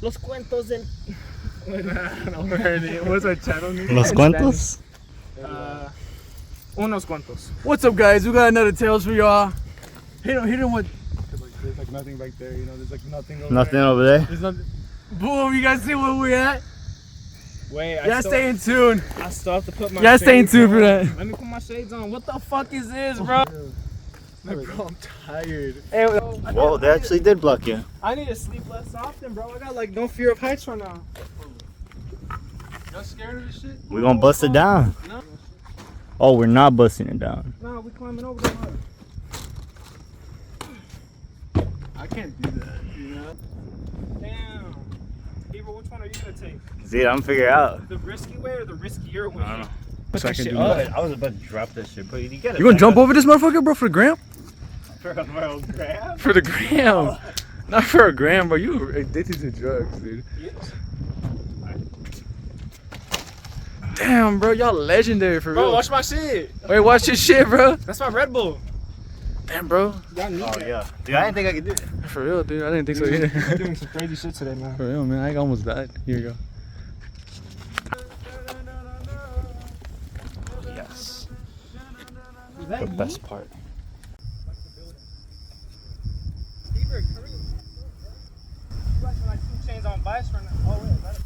Los cuentos en... What's our channel name? Los cuentos? Unos cuantos. What's up, guys? We got another Tales for y'all. Hit him with... There's like nothing back there, you know? There's like nothing over Nothing there. over there? There's nothing... Boom, you guys see where we're at? Wait, Yeah, stay in tune. I still have to put my Yeah, stay in shades tune on. for that. Let me put my shades on. What the fuck is this, bro? Bro, I'm tired. Hey, Whoa, they actually did block you. I need to sleep less often, bro. I got like no fear of heights right now. Y'all scared of this shit? We gonna bust it down. No. Oh, we're not busting it down. No, we climbing over the mud. I can't do that, you know? Damn. Heber, which one are you gonna take? See, I'm figure out. The risky way or the riskier way? I don't know. So I can do up. that. I was about to drop that shit, but you get it. You gonna jump over this motherfucker, bro, for the gram? For a grab? For the gram. Not for a gram, bro. You addicted to drugs, dude. Yes. Damn, bro, y'all legendary for real. Bro, watch my shit. Wait, watch this shit, bro. That's my Red Bull. Damn, bro. Y'all need Oh, that. yeah. Dude, I didn't think I could do it. For real, dude. I didn't think so You're either. doing some crazy shit today, man. For real, man. I almost died. Here you go. Yes. Is that The you? best part. Heber, hurry. You acting like 2 Chainz on Vice right now. Oh, wait, is that it?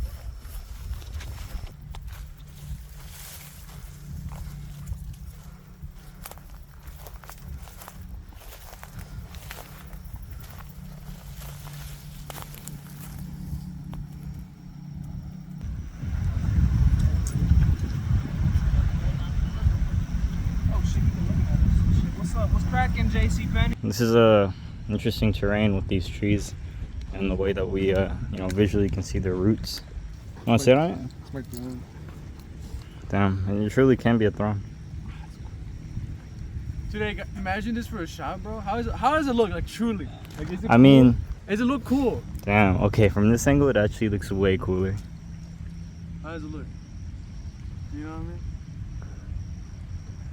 Oh, shit, you can look at this shit. What's up? What's cracking, JC Penny? This is interesting terrain with these trees and the way that we, visually can see their roots. You want to sit on it? It's my throne. Damn, and it truly can be a throne. Today, imagine this for a shot, bro. How does it look? Like, truly? Like, is it I cool? mean, Does it look cool? damn, okay, from this angle, it actually looks way cooler. How does it look? You know what I mean?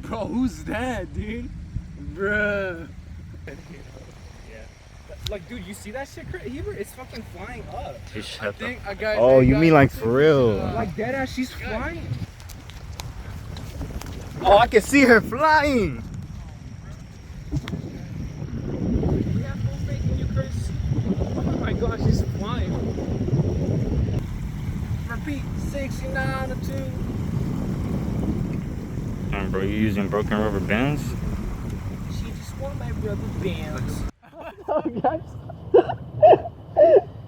Bro, who's that, dude? Bruh. Like, dude, you see that shit, Heber? It's fucking flying up. I think I got. Oh, you mean like for real? Like, deadass, she's flying. Oh, I can see her flying! We have full faith in you, Chris. Oh my gosh, she's flying. Repeat, 69 to 2. Damn, bro, you using broken rubber bands? She just want my rubber bands.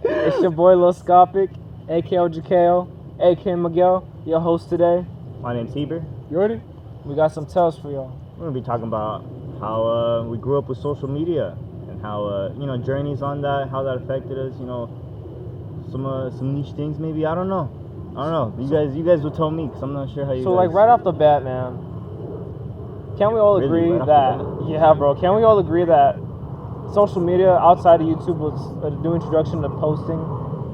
It's your boy Lil Scopic, aka Jhordy, aka Miguel, your host today. My name's Heber. Jhordy? We got some tales for y'all. We're gonna be talking about how we grew up with social media and how journeys on that, how that affected us. You know, some niche things maybe. I don't know. You guys will tell me because I'm not sure how you. So, guys... like, right off the bat, man, can we all Really? agree Right off that, the bat? yeah, bro, can we all agree that social media outside of YouTube was a new introduction to posting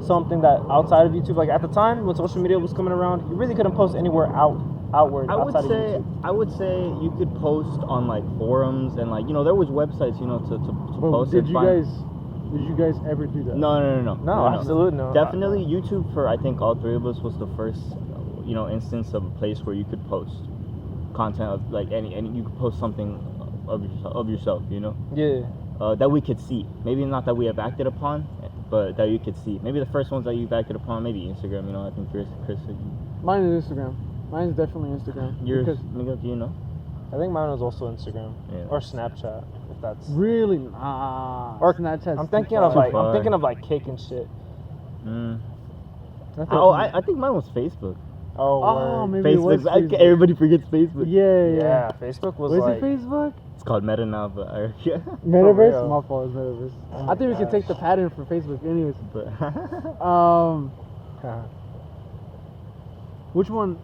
something that outside of YouTube? Like, at the time when social media was coming around, you really couldn't post anywhere outward outside of YouTube. I would say you could post on like forums and like there was websites to post. Did and you find- guys ever do that? No. No, absolutely no. Definitely YouTube for I think all three of us was the first instance of a place where you could post content of like any you could post something of yourself, Yeah. that we could see. Maybe not that we have acted upon, but that you could see. Maybe the first ones that you've acted upon, maybe Instagram. I think Chris said Mine is Instagram. Mine is definitely Instagram. yours. Because Miguel, do you know? I think mine was also Instagram Yeah. or Snapchat, if that's. really, nah. Or Snapchat. I'm thinking of like far. Kick and shit. I think mine was Facebook. Oh, Oh, word. maybe it was Facebook. Facebook. Everybody forgets Facebook. Yeah. Yeah, Facebook was Was like. it Facebook? It's called Meta now, but yeah. Metaverse? real. My fault, it's Metaverse. Oh my I think we can gosh. take the pattern for Facebook anyways. But Which one,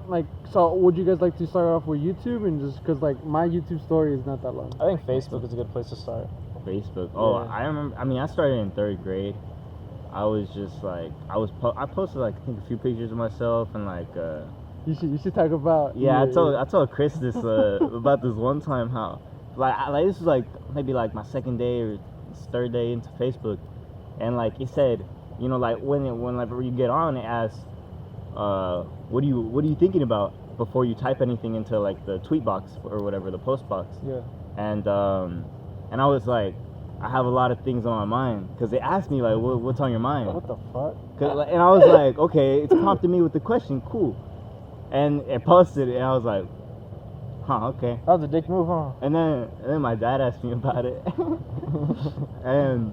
so would you guys like to start off with YouTube and just, because my YouTube story is not that long. I think Facebook is a good place to start. Facebook. Oh, Yeah. I remember. I mean, I started in 3rd grade. I was just like, I posted like I think a few pictures of myself and like. You should talk about. Yeah, I told Chris this about this one time how this was like maybe like my 2nd day or 3rd day into Facebook, and like it said you know, like when you get on, it asks, what are you thinking about before you type anything into like the tweet box or whatever, the post box. Yeah. And I was like, I have a lot of things on my mind, because they asked me like, what's on your mind? What the fuck? And I was like, okay, it's prompting me with the question, cool. And it posted it, and I was like, huh, okay. That was a dick move, huh? And then my dad asked me about it, and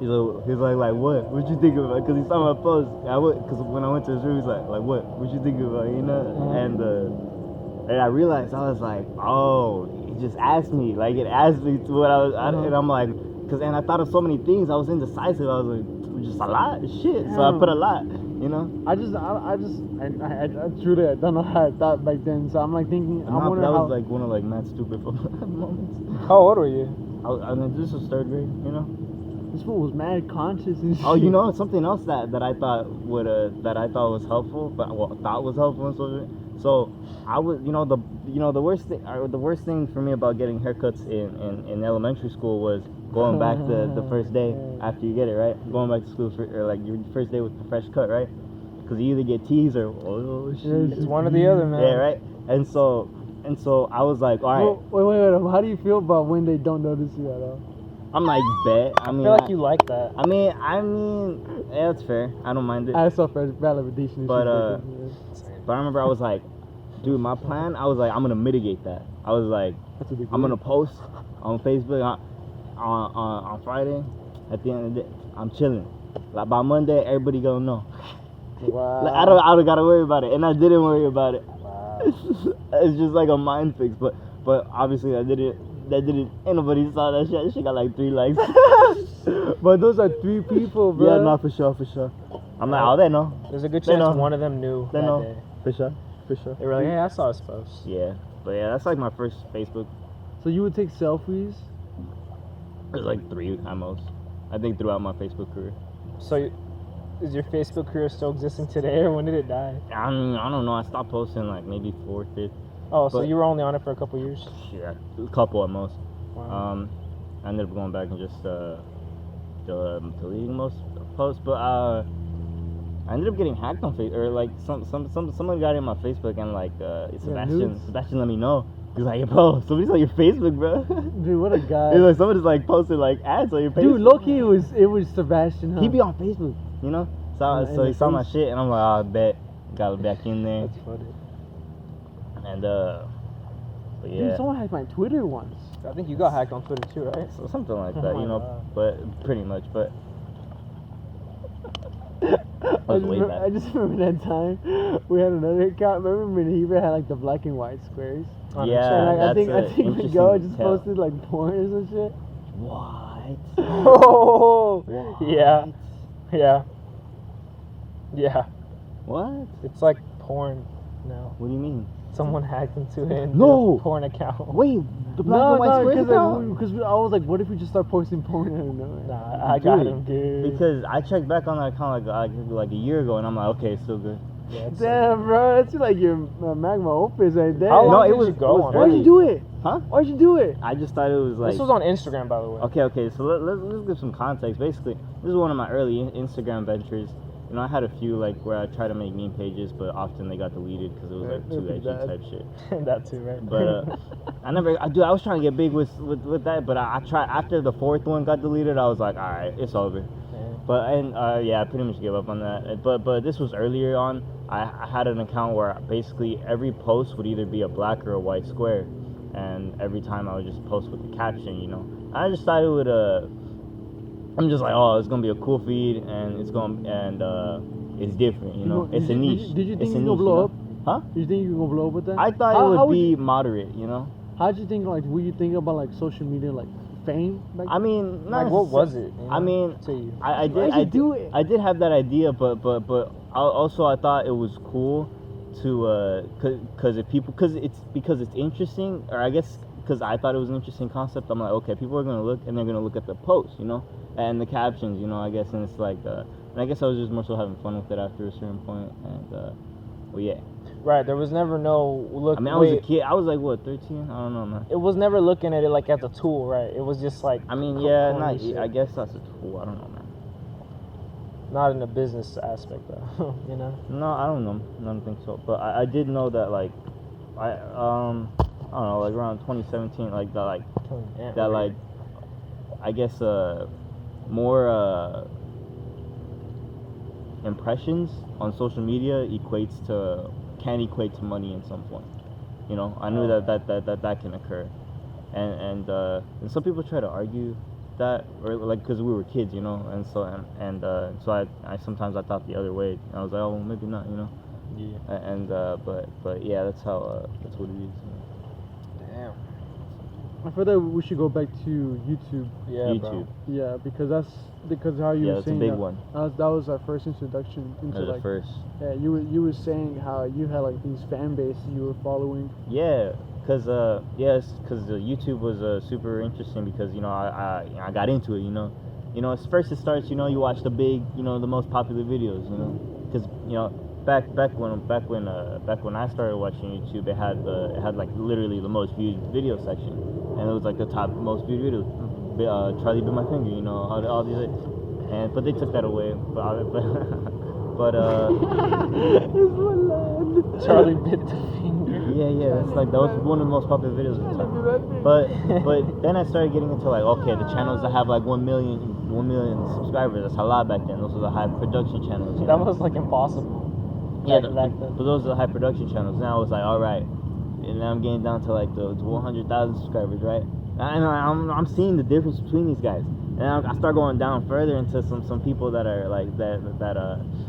he's like, what'd you think about it? Because he saw my post. Because when I went to his room, he's like, what'd you think about it, you know? Mm-hmm. And I realized, I was like, oh, it just asked me. Like, it asked me to what and I'm like, and I thought of so many things. I was indecisive. I was like, just a lot of shit. So I put a lot, you know? I truly, I don't know how I thought back then. So I'm like thinking, That was like one of like mad stupid moments. How old were you? I mean, this was third grade, you know? This fool was mad conscious and shit. Oh, you know, something else that I thought was helpful, thought was helpful in social. So I was, the worst thing for me about getting haircuts in elementary school was going back the first day after you get it, right? Going back to school or like your first day with a fresh cut, right? Because you either get teased or shit. It's one or the other, man. Yeah, right. And so I was like, all right. Wait. How do you feel about when they don't notice you at all? I'm like, bet. I mean, I feel like you like that. I mean, yeah, that's fair. I don't mind it. I saw validation. But I remember I was like, dude, my plan. I was like, I'm gonna mitigate that. I was like, I'm gonna post on Facebook on Friday. At the end of the day, I'm chilling. Like by Monday, everybody gonna know. Wow. Like, I don't gotta worry about it, and I didn't worry about it. Wow. It's just like a mind fix, but obviously I didn't. Ain't nobody saw that shit. That shit got like 3 likes. But those are 3 people, bro. Yeah, no, for sure. I'm like, oh, they know. There's a good They chance know. one of them knew They that know. day. For sure. They were like, hey, I saw his post. Yeah, but yeah, that's like my first Facebook. So you would take selfies? There's like 3 at most. I think throughout my Facebook career. So, is your Facebook career still existing today, or when did it die? I mean, I don't know. I stopped posting like maybe 4th, 5th. Oh, so But- you were only on it for a couple years? Yeah, a couple at most. Wow. I ended up going back and just deleting most posts, but I ended up getting hacked on Facebook, or like someone got in my Facebook and like Sebastian let me know. He's like, bro, somebody's on your Facebook, bro. Dude, what a guy. It's like somebody's like posted like ads on your Facebook. Dude, low-key, it was Sebastian, huh? He be on Facebook, you know. So he saw my shit, and I'm like, oh, I bet got back in there. That's funny. And but yeah. Dude, someone hacked my Twitter once. I think you got hacked on Twitter too, right? So something like Oh that, my you know, God. but pretty much, but I just remember that time we had another account. Remember when Heber had like the black and white squares? yeah, And like, that's I think Miguel just posted like porn or some shit. What? Oh, What? yeah. What? It's like porn now. What do you mean? Someone hacked into it. No. Porn account. Wait, the black and white squares account? because I was like, what if we just start posting porn out of nowhere? Nah, I got him, dude. Because I checked back on that account like a year ago, and I'm like, okay, it's still good. Yeah, it's Damn, bro, that's like your magma opus right there. How long No, did it was- you go it was on? Why'd early. you do it? Huh? Why'd you do it? I just thought it was like. This was on Instagram, by the way. Okay, so let's give some context. Basically, this is one of my early Instagram ventures. You know, I had a few like where I tried to make meme pages, but often they got deleted because it was like too That'd be edgy bad. type shit. That too, right? But I was trying to get big with that, but I tried after the 4th one got deleted. I was like, all right, it's over. Yeah. But I pretty much gave up on that. But this was earlier on. I had an account where basically every post would either be a black or a white square, and every time I would just post with the caption, you know. I just thought it would I'm just like, oh, it's gonna be a cool feed, and it's different, you know. It's a niche. Did you think It's a you gonna niche, blow you up? know? Huh? Did you think you were gonna blow up with that? I thought How it would would be you- moderate, you know. How'd you think, like, were you thinking about, like, social media, like, fame back I mean, not Like, what necessar- was it? you I know, mean, to you? Why'd you do it? I did have that idea, but I thought it was cool to because it's interesting, or I guess because I thought it was an interesting concept. I'm like, okay, people are gonna look and they're gonna look at the post, you know, and the captions, you know, I guess, and it's like, and I guess I was just more so having fun with it after a certain point, and well, yeah. Right, there was never no look. I mean, I was a kid. I was like, what, 13? I don't know, man. It was never looking at it like as a tool, right? It was just like. I mean, yeah, corny not. shit. I guess that's a tool. I don't know, man. Not in a business aspect, though. You know. No, I don't know. I don't think so. But I did know that like, I don't know, like around 2017, like that, like I guess more impressions on social media can equate to money in some point. You know, I knew that can occur, and some people try to argue that, or like because we were kids, you know, and so I sometimes I thought the other way. And I was like, oh, well, maybe not, you know. Yeah. And but yeah, that's what it is. You know? Damn. I feel that we should go back to YouTube. Yeah, YouTube. bro. Yeah, because how you were That's a saying big that, one. that was our first introduction into That's the like. first. Yeah, you were saying how you had like these fan bases you were following. Yeah, because YouTube was super interesting because, you know, I got into it, you know. You know, first it starts, you know, you watch the big, you know, the most popular videos, you know, because, you know, back when I started watching YouTube, it had like literally the most viewed video section, and it was like the top most viewed videos. Charlie Bit My Finger, you know, all these, but they took that away. But Charlie Bit the Finger. yeah, that's like that was one of the most popular videos at the time. But then I started getting into like, okay, the channels that have like 1 million subscribers, that's a lot back then. Those are the high production channels. That was like impossible. Yeah, back then. but those are the high production channels. Now it's like, all right, and now I'm getting down to like the 100,000 subscribers, right? And I'm seeing the difference between these guys, and I start going down further into some people that are like that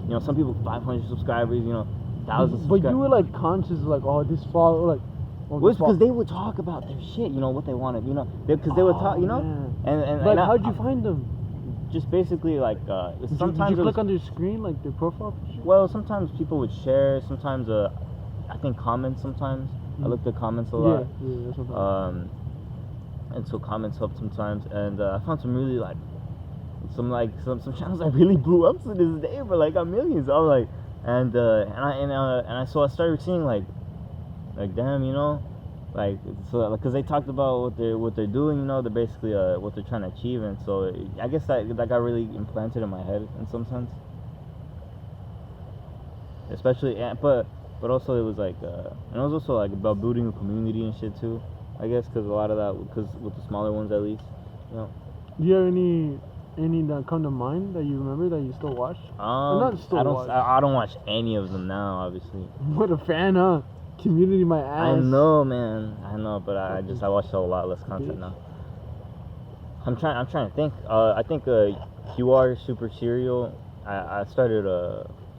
you know, some people 500 subscribers, you know, 1,000. But you were like conscious, like, oh, this follow, like. Oh, well, it's because they would talk about their shit, you know, what they wanted, you know, because they would talk, you know, man. Like, how'd you find them? Just basically like sometimes did you click on their screen, like their profile picture? Well, sometimes people would share. Sometimes I think comments. Sometimes I looked at comments a lot. Yeah, that's what and so comments helped sometimes. And I found some really like some channels that really blew up to this day for like got millions. I was like, and I started seeing like damn, you know. Like, so, because they talked about what they're doing, you know, they're basically what they're trying to achieve, and so I guess that got really implanted in my head in some sense. Especially, but also it was like, and it was also like about building a community and shit too. I guess because a lot of that, because with the smaller ones at least, you know. Do you have any that come to mind that you remember that you still watch? Not still watch. I don't watch any of them now, obviously. What a fan, huh? Community, my ass. I know, man. I know, but I watch a lot less content now. I'm trying to think. I think QR Super Serial. I started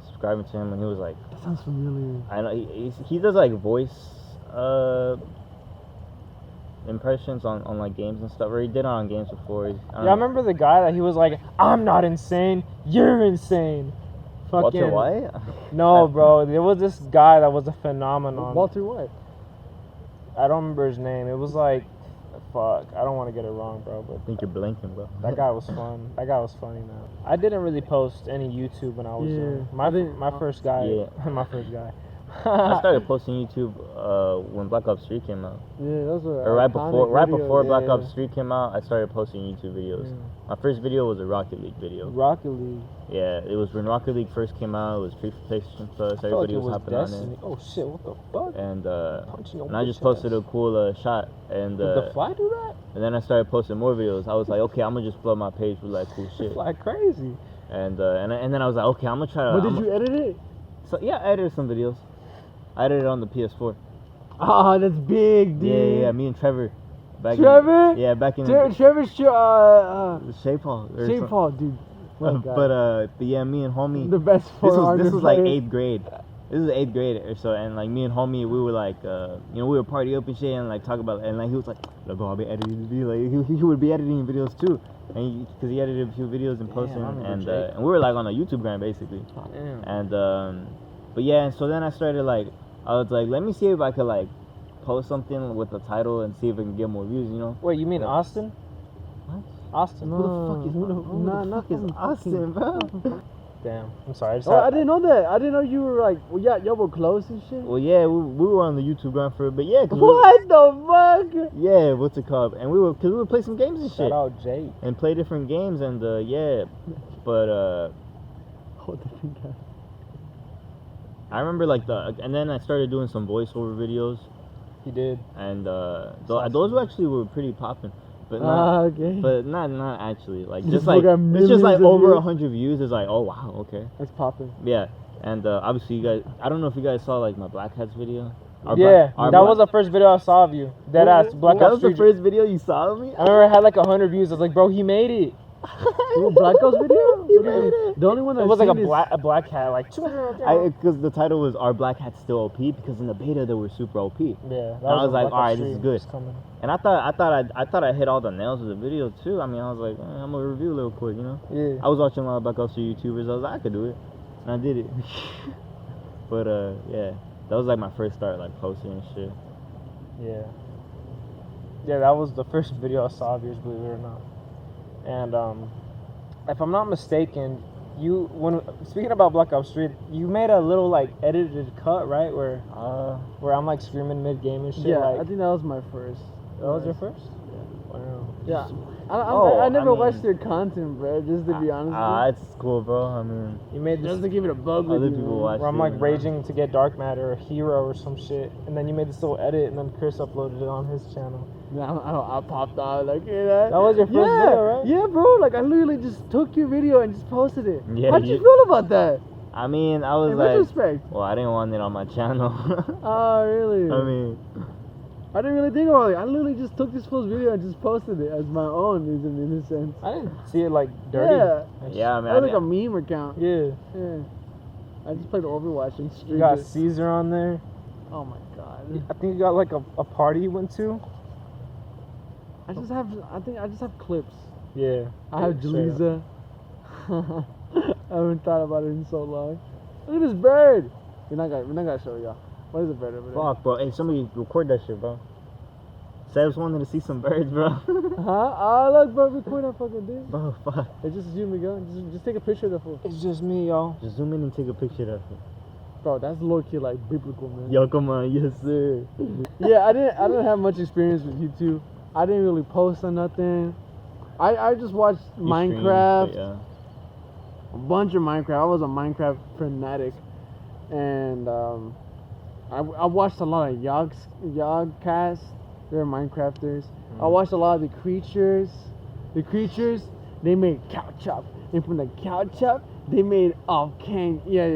subscribing to him when he was like. That sounds familiar. I know he does like voice impressions on like games and stuff. Or he did it on games before. I remember the guy that he was like, "I'm not insane. You're insane." Walter White? No, bro. There was this guy that was a phenomenon. Walter White? I don't remember his name. It was like, fuck. I don't want to get it wrong, bro. But I think you're blinking, bro. That guy was fun. That guy was funny, man. I didn't really post any YouTube when I was young. My first guy. Yeah. My first guy. I started posting YouTube when Black Ops 3 came out. Yeah, that was right before Black Ops 3 came out, I started posting YouTube videos. Yeah. My first video was a Rocket League video. Rocket League. Yeah, it was when Rocket League first came out. It was free for PlayStation Plus. Everybody was hopping on it. Oh shit! What the fuck? And I just posted a cool shot. And did the fly do that? And then I started posting more videos. I was like, okay, I'm gonna just flood my page with like cool shit. Like crazy. And then I was like, okay, I'm gonna try to. But did you edit it? So yeah, I edited some videos. I edited it on the PS4. Ah, that's big, dude. Yeah. Me and Trevor. Trevor? Back in Trevor's Shea Paul. Shea Paul, dude. But yeah, me and homie. The best This was like 8th grade. This is 8th grade or so, and like me and homie, we were like, we were party up and shit, and like talk about, and like he was like, look, I'll be editing the video. Like he would be editing videos too, and because he edited a few videos and posted them, and we were like on a YouTube gram basically. Damn. And but yeah, and so then I started like, I was like, let me see if I could like post something with the title and see if I can get more views, you know? Wait, you mean Austin? What? Austin? Who the fuck is Austin, bro? Damn, I'm sorry. I didn't know that. I didn't know you were like, y'all were close and shit. Well, yeah, we were on the YouTube ground for it, but yeah. What the fuck? Yeah, what's it called? And we would play some games and shit. Shout out Jake. And play different games and yeah, but hold the finger. I remember like and then I started doing some voiceover videos, He did. and those actually were pretty popping. But not, okay. but not actually. Like Just just like got it's just like millions of over views. 100 views. It's like, oh wow, okay, That's popping. yeah. And obviously you guys, I don't know if you guys saw like my Black Hats video. Yeah, that was the first video I saw of you. Dead ass Black That Ops was the 3. first video you saw of me. I remember it had like 100 views. I was like, bro, he made it. Ooh, Black Ops video? You made it. The only one It was like a black hat, like. Because the title was "Are Black Hats Still OP?" Because in the beta they were super OP. Yeah, And I was like, all right, this is good. And I thought I hit all the nails with the video too. I mean, I was like, I'm gonna review a little quick, you know. Yeah. I was watching a lot of Black Ops 3 YouTubers. I was like, I could do it, and I did it. But yeah, that was like my first start like posting and shit. Yeah. Yeah, that was the first video I saw of yours, believe it or not. And if I'm not mistaken, speaking about Black Ops 3, you made a little like edited cut, right? Where I'm like screaming mid game and shit. Yeah, like, I think that was my first. that was your first. Wow. Yeah. I I never mean- watched your content, bro. Just to be honest with It's cool, bro. I mean, You made you. this Just to give it a bug with other you. people man. watch where I'm it, like you know? raging to get dark matter or hero or some shit, and then you made this little edit, and then Chris uploaded it on his channel. Yeah, I popped out like, hey, that was your first video, right? Yeah, bro. Like I literally just took your video and just posted it. Yeah, How'd you feel about that? I mean, I was In like, retrospect. well, I didn't want it on my channel. Oh, really? I mean, I didn't really think about it. I literally just took this fool's video and just posted it as my own, in a sense. I didn't see it like dirty. Yeah. yeah, I mean, That was like a meme account. Yeah. Yeah. I just played Overwatch and You streamed got it. Caesar on there. Oh my god. I think you got like a party you went to. I think I just have clips. Yeah. I have Straight up. Jaleesa. I haven't thought about it in so long. Look at this bird. We're not gonna show y'all. What is a bird over there? fuck, bro. Hey, somebody record that shit, bro. Seb's wanted to see some birds, bro. Huh? Oh look, bro, record that fucking thing. Bro, fuck. It's just you, Miguel. Just take a picture of the fool. It's just me, y'all. Just zoom in and take a picture of it. Bro, that's low key like biblical, man. Yo, come on, yes sir. Yeah, I didn't have much experience with YouTube. I didn't really post on nothing. I just watched You Minecraft, streamed, but a bunch of Minecraft. I was a Minecraft fanatic, and I watched a lot of Yogcasts. They're Minecrafters. I watched a lot of the creatures. The creatures, they made cow chop, and from the cow chop, they made King. Yeah.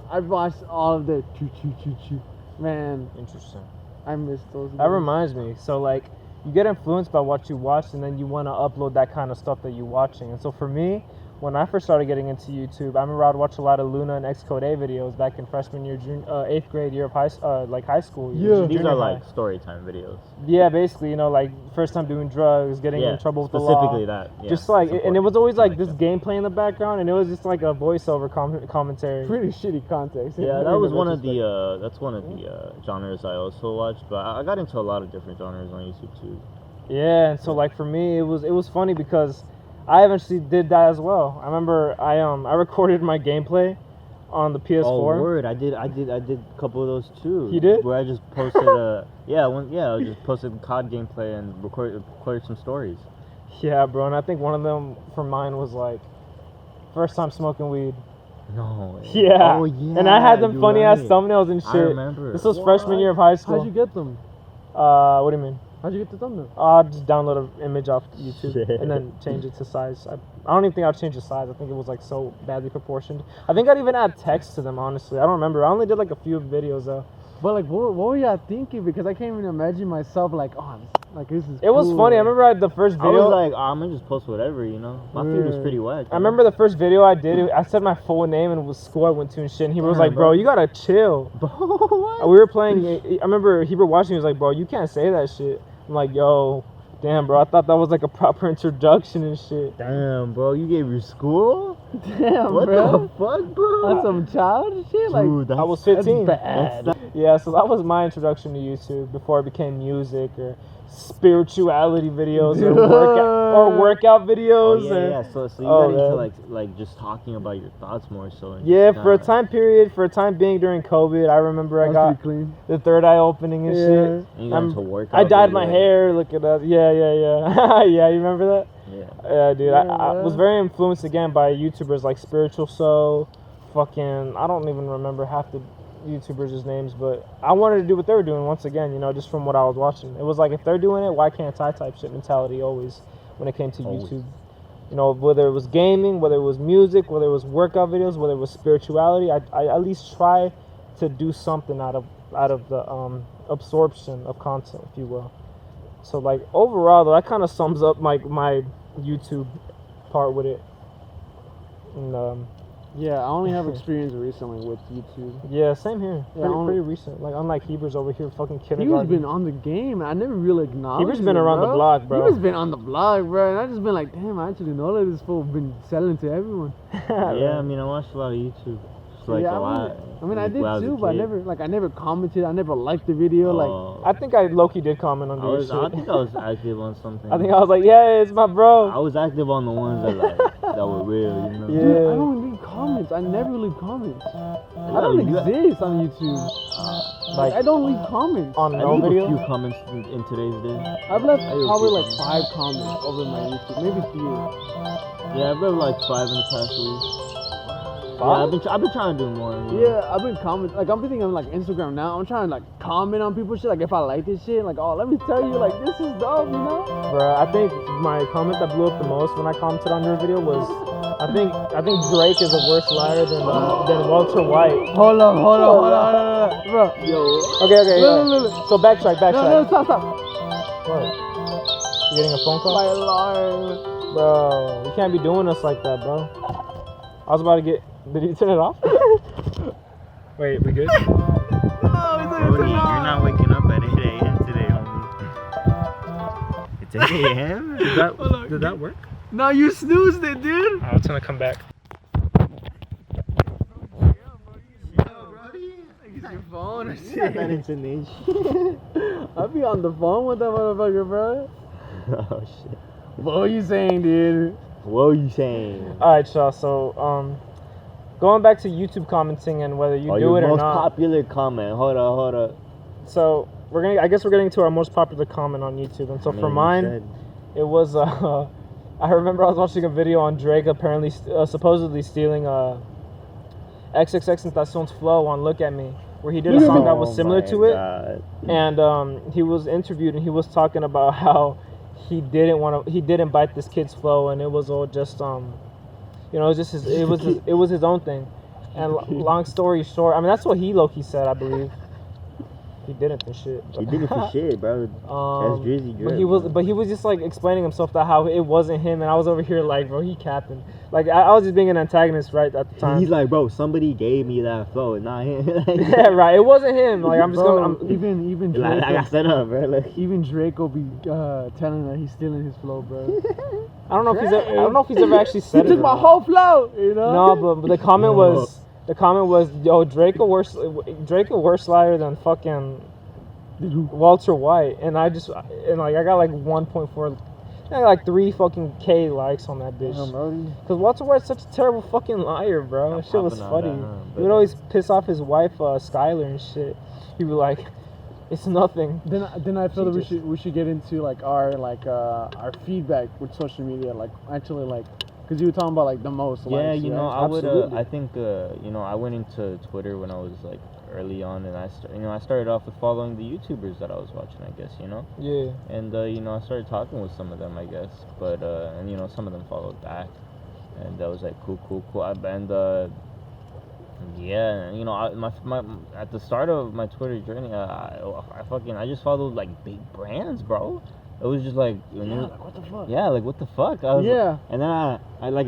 I watched all of the choo. Man, Interesting. I miss those. That days. reminds me. So like, you get influenced by what you watch, and then you want to upload that kind of stuff that you're watching. And so for me, when I first started getting into YouTube, I remember I'd watch a lot of Luna and Xcode A videos back in freshman year, 8th grade year of high school. Yeah. These junior are high. like story time videos. Yeah, basically, you know, like first time doing drugs, getting in trouble with the law. specifically that. Yeah, Just like, it's and it was important. always like I this gameplay in the background, and it was just like a voiceover commentary. Pretty shitty context. Yeah, that In was one of retrospect. the that's one of the genres I also watched, but I got into a lot of different genres on YouTube too. Yeah, and so like for me, it was funny because I eventually did that as well. I remember I recorded my gameplay on the PS4. Oh word, I did a couple of those too. You did? Where I just posted I just posted COD gameplay and recorded some stories. Yeah, bro, and I think one of them for mine was like first time smoking weed. No. Way. Yeah. Oh yeah. And I had them you're funny ass right. thumbnails and shit. I remember. This was freshman year of high school. How'd you get them? What do you mean? How'd you get the thumbnail? I'll just download an image off YouTube Shit. and then change it to size. I don't even think I'll change the size. I think it was like so badly proportioned. I think I'd even add text to them, honestly. I don't remember. I only did like a few videos though. But like, what were y'all thinking? Because I can't even imagine myself like, this is. It was cool. funny. I remember I had the first I video. was like, I'm gonna just post whatever, you know. My feed was pretty whack. I remember the first video I did. I said my full name and what school I went to and shit. And he was Damn, like, "Bro, bro. you gotta chill." What? We were playing. I remember Heber watching. He was like, "Bro, you can't say that shit." I'm like, "Yo, damn, bro. I thought that was like a proper introduction and shit." Damn, bro, you gave your school? Damn, What bro. the fuck, bro? That's some child shit. Like, Dude, I was that's 15. bad. Yeah, so that was my introduction to YouTube before it became music or spirituality videos or workout videos. Oh, and, yeah. So you Oh, got man. into like just talking about your thoughts more so. And Yeah, just for a not- time being during COVID, I remember I That's got pretty clean. the third eye opening and shit. And you got into workout. I dyed videos, my like- hair. Look at that. Yeah. Yeah, you remember that? Yeah. Dude, I was very influenced again by YouTubers like Spiritual So, fucking, I don't even remember half the YouTubers' names, but I wanted to do what they were doing once again, you know, just from what I was watching. It was like, if they're doing it, why can't I type shit mentality always when it came to YouTube? You know, whether it was gaming, whether it was music, whether it was workout videos, whether it was spirituality, I at least try to do something out of the absorption of content, if you will. So like overall, though, that kind of sums up my YouTube part with it. And yeah, I only have experience recently with YouTube. yeah, same here. Yeah, Pretty recent. Like unlike Heber's over here, fucking Heber's kindergarten. been on the game. I never really acknowledged. Heber's been around the block, bro. Heber's been on the block, bro. And I just been like, damn, I actually know that this fool been selling to everyone. Yeah, I mean, I watched a lot of YouTube. Just like yeah, a lot. I mean, I did when was a too, but I never commented. I never liked the video. I think I low-key did comment on this shit. I think I was active on something. I think I was like, yeah, it's my bro. I was active on the ones that were real, you know. Yeah. Dude, I don't leave comments. I never leave comments. I don't exist on YouTube. Like I don't leave comments. on I no leave video. a few comments in today's day. I've left I leave probably a like few 5 comments over my YouTube, maybe 3. Yeah, I've left like 5 in the past week. Five? Yeah, I've been trying to do more. You know? Yeah, I've been commenting. Like, I'm thinking of like Instagram now. I'm trying to like comment on people's shit. Like, if I like this shit, like, oh, let me tell you, like, this is dope, you know? Bruh, I think my comment that blew up the most when I commented on your video was, I think Drake is a worse liar than Walter White. Hold on, bro. Yo. Okay. Look. So backtrack. No, stop. What? You getting a phone call? My alarm. Bro, you can't be doing us like that, bro. I was about to get. Did you turn it off? Wait, we good? Jhordy, you're not waking up at 8 a.m. today, homie. It's 8 a.m.? Did that work? No, you snoozed it, dude. Oh, it's gonna come back. Your phone or That intonation. I'll be on the phone with that motherfucker, bro. Oh, shit. What are you saying, dude? What are you saying? Alright, y'all, so, going back to YouTube commenting and whether you do your it or most not. popular comment. Hold up. So, I guess we're getting to our most popular comment on YouTube. And so for mine, it was, I remember I was watching a video on Drake apparently, supposedly stealing, XXXTentacion's flow on Look At Me, where he did a song that was similar to it. And he was interviewed and he was talking about how he didn't bite this kid's flow, and it was all just you know, it was his own thing. And long story short, I mean, that's what he low-key said, I believe. He didn't for shit. He did it for shit, bro. That's Drizzy Drip. But he was just like explaining himself that how it wasn't him, and I was over here like, bro, he capping. Like I was just being an antagonist right at the time. He's like, bro, somebody gave me that flow, and not him. Yeah, right. It wasn't him. Like I'm just Bro, going. Even Drake. Like, I got set up, bro. Like, Even Drake will be telling that he's stealing his flow, bro. I don't know if he's ever actually said He it. took my whole flow, you know? No, but the comment was, yo, Drake a worse liar than fucking Walter White, and I got like 1.4, I got like 3 fucking K likes on that bitch. Cause Walter White's such a terrible fucking liar, bro. That shit was funny. He would always piss off his wife, Skylar and shit. He'd be like, it's nothing. Then I feel that we should get into like our feedback with social media, like actually like, cause you were talking about like the most. yeah, likes, you know, right? I would. Absolutely. I think, you know, I went into Twitter when I was like early on, and I started off with following the YouTubers that I was watching, I guess, you know. Yeah. And you know, I started talking with some of them, I guess, but and you know, some of them followed back, and I was like, cool. Yeah, you know, my at the start of my Twitter journey, I just followed like big brands, bro. It was just like, like what the fuck? Yeah, like what the fuck? I was Yeah. And then I like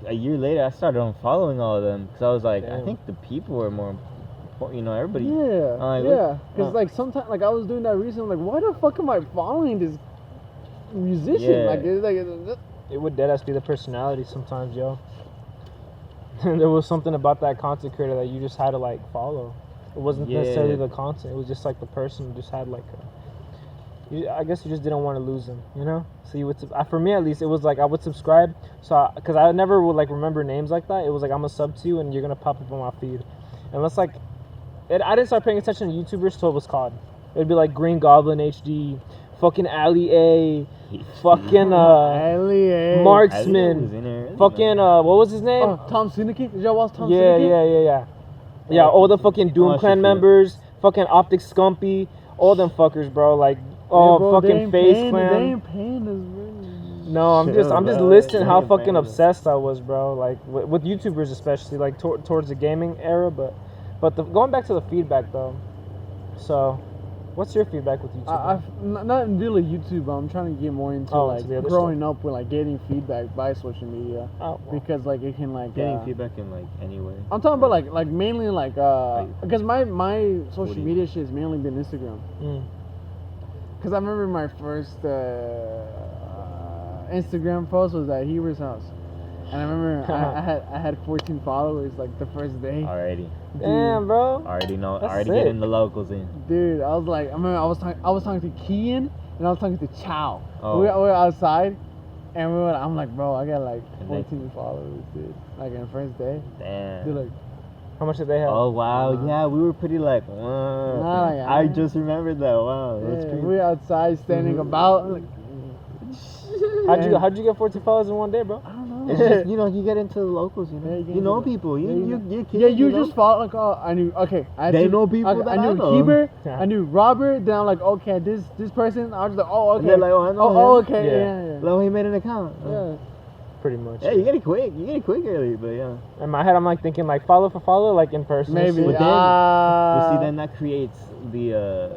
a year later, I started unfollowing all of them because I was like, Damn. I think the people are more important. You know, everybody. Yeah. Because like sometimes, like I was doing that recently. Like, why the fuck am I following this musician? Yeah. Like, it's It would deadass be the personality sometimes, yo. And there was something about that content creator that you just had to like follow. It wasn't necessarily the content. It was just like the person who just had like I guess you just didn't want to lose them, you know? So you would, for me at least, it was like I would subscribe. So, because I never would like remember names like that. It was like, I'm a sub to you and you're going to pop up on my feed. Unless like, I didn't start paying attention to YouTubers till it was COD. It'd be like Green Goblin HD, fucking Ali A, fucking Elliot. marksman, fucking what was his name? Oh, Tom Syndicate. Did y'all watch Tom Yeah, Syndicate? yeah. All the fucking Doom watched Clan it, yeah. members, fucking Optic Scumpy, all them fuckers, bro. Like, Yeah, bro, they fucking ain't Face paying- Clan. They ain't paying us, bro. No, I'm Chill, just bro. listing They how ain't fucking paying us. obsessed I was, bro. Like with YouTubers especially, like towards the gaming era. But going back to the feedback though. So, what's your feedback with YouTube? Not really YouTube, but I'm trying to get more into Oh, like into the other growing up with like getting feedback by social media Oh, well. because like it can like Getting feedback in like any way. I'm talking about like mainly like because my social do you- media shit has mainly been Instagram. Mm. Because I remember my first Instagram post was at Heber's house, and I remember I had 14 followers like the first day. Already. Damn, bro. Already know. That's Already sick. getting the locals in. Dude, I was like, I remember I was talking to Kian and I was talking to Chow. Oh. We were outside, and I'm like, bro, I got like And they- 14 followers, dude. Like in the first day, Damn. dude, like. How much did they have? Oh wow, yeah, we were pretty like, Nah, like, I just remembered that. Wow, that's Yeah, crazy. we were outside standing about. Like, How'd you get 14 followers in one day, bro? I don't know. It's just, you know, you get into the locals, you know. Yeah, you get you know into the- people. yeah, you You kids, Yeah, you know? just follow like I knew. Okay, I had They to- know people that I knew I know. Heber. Yeah. I knew Robert. Then I'm like, okay, this person. I was like, oh, okay. And they're like, oh, I know oh, him. okay, Yeah. yeah. Well, he made an account. Yeah. Pretty much. Yeah, you get it quick. You get it quick early, but yeah. In my head, I'm like thinking like follow for follow, like in person. and Maybe. shit. But then, Ah. you see, then that creates the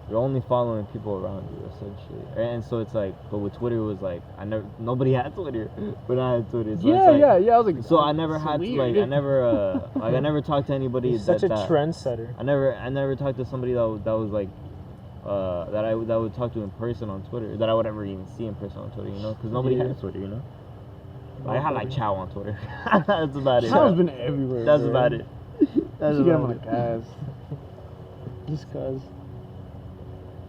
you're only following people around you essentially, and so it's like, but with Twitter it was like nobody had Twitter, but I had Twitter. So Yeah, it's like, yeah. I was like, So I never it's had to, weird. like I never I never talked to anybody. You're such a that, trendsetter. I never talked to somebody that was like that I would talk to in person on Twitter, that I would ever even see in person on Twitter, you know, because nobody Yeah. has Twitter, you know. I had like Chow on Twitter. That's about it. Chow's been everywhere. That's bro. about it. That's You should get him about on a cast. Just cause.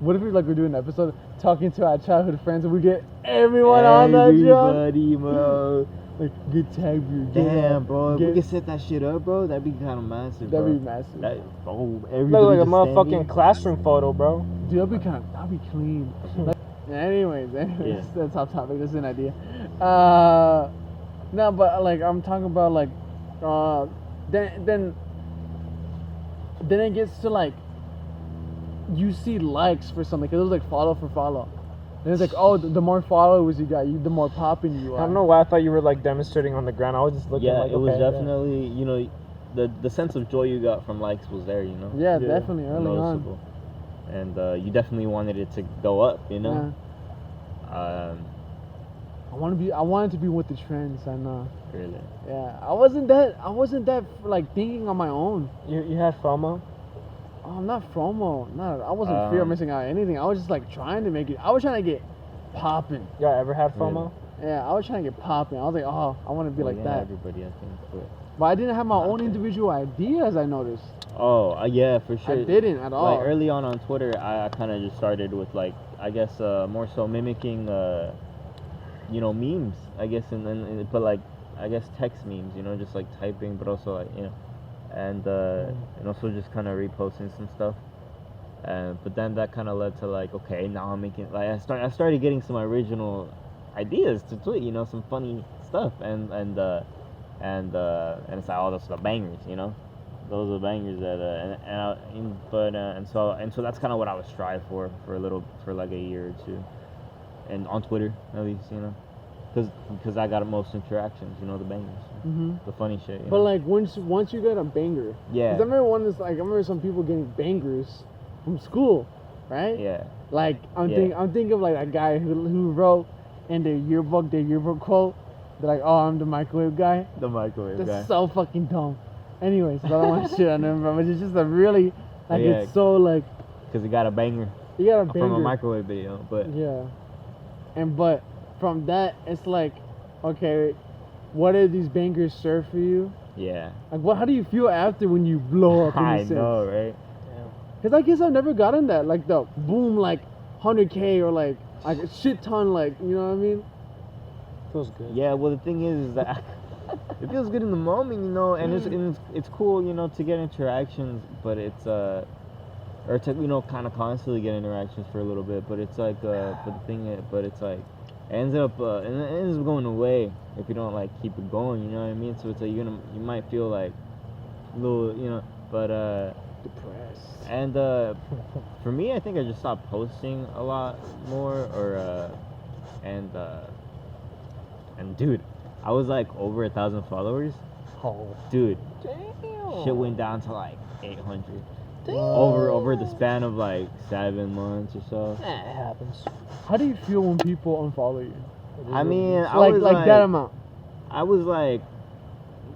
What if we're doing an episode talking to our childhood friends and we get everyone on that job? Everybody, bro. Like, get tagged, you Damn, bro. If we Get, could set that shit up, bro, that'd be kind of massive, bro. that'd be massive. Everybody Look like a just motherfucking standing. classroom photo, bro. Dude, that'd be clean. Like, anyways, Yeah. that's off topic. That's an idea. No, but like I'm talking about like, then it gets to like, you see likes for something because it was like follow for follow. And it's like, oh, the more followers you got, the more popping you are. I don't know why I thought you were like demonstrating on the ground. I was just looking Yeah, like, it was okay, yeah. definitely, you know, the sense of joy you got from likes was there, you know. Yeah, Yeah. definitely early on. Noticeable. And you definitely wanted it to go up, you know. I wanted to be with the trends. I know. Really. Yeah, I wasn't that like thinking on my own. You had FOMO? Oh, not FOMO. No, I wasn't fear of missing out on anything. I was just like trying to make it. I was trying to get popping. Y'all ever had FOMO? Yeah, I was trying to get popping. I was like, oh, I want to be like that. Everybody, I think. But I didn't have my own individual ideas. I noticed. Oh, yeah, for sure. I didn't at all. Like early on Twitter, I kind of just started with like, I guess more so mimicking, you know, memes. I guess and but like, I guess text memes. You know, just like typing, but also like, you know, and also just kind of reposting some stuff. But then that kind of led to like, okay, now I'm making like I started getting some original ideas to tweet. You know, some funny stuff, and it's like, oh, those are the bangers. You know. Those are bangers that and so that's kind of what I would strive for like a year or two, and on Twitter at least, you know, because I got the most interactions, you know, the bangers, the funny shit. You But know? like once you get a banger, Yeah. 'cause I remember some people getting bangers from school, right? Yeah. Like I'm Yeah. thinking of like that guy who wrote in their yearbook quote, they're like, oh, I'm the microwave guy. The microwave That's guy. so fucking dumb. Anyways, I don't want to shit on them, bro. But it's just a really like Yeah. it's so like Because he got a banger you got a banger. from a microwave video, but Yeah. But from that, it's like, okay, what do these bangers serve for you? yeah. Like, how do you feel after when you blow up? In a I sense? know, right? Cause I guess I've never gotten that, like the boom, like 100K or like a shit ton, like you know what I mean? Feels good. Yeah, well, the thing is that it feels good in the moment, you know, and it's cool, you know, to get interactions, but it's or to kind of constantly get interactions for a little bit. But it's like, but it's like, it ends up going away if you don't like keep it going. You know what I mean? So it's like you might feel like a little, but Depressed. and for me, I think I just stopped posting a lot more, and dude, I was like over 1,000 followers. Oh, Dude, damn. shit went down to like 800 Damn. over the span of like 7 months or so. It happens. How do you feel when people unfollow you? I mean, I Like was like that amount. I was like,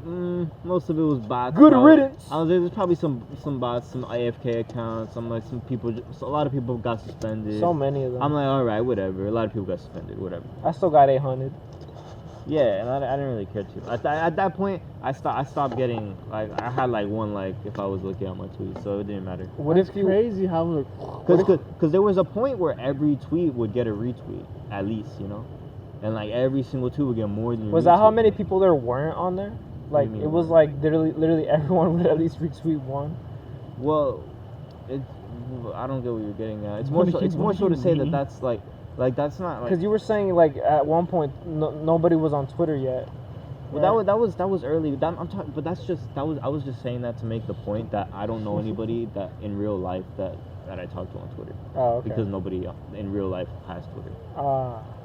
most of it was bots. Good probably. riddance. There's probably some bots, some AFK accounts, some people. A lot of people got suspended. So many of them. I'm like, all right, whatever. A lot of people got suspended, whatever. I still got 800. Yeah, and I didn't really care too. At that point, I stopped getting like I had like one like if I was looking at my tweets, so it didn't matter. What It's if you? crazy how like Because there was a point where every tweet would get a retweet at least, and like every single tweet would get more than. Was a that how retweet. many people there weren't on there? Like do you it mean? was like literally everyone would at least retweet one. Well, I don't get what you're getting at. It's What more do so. you- what do To you say that mean? that's like that's not like. Because you were saying like at one point nobody was on Twitter yet. Well, that was early. I'm talking, but I was just saying that to make the point that I don't know anybody that in real life that I talk to on Twitter. Oh, okay. Because nobody in real life has Twitter.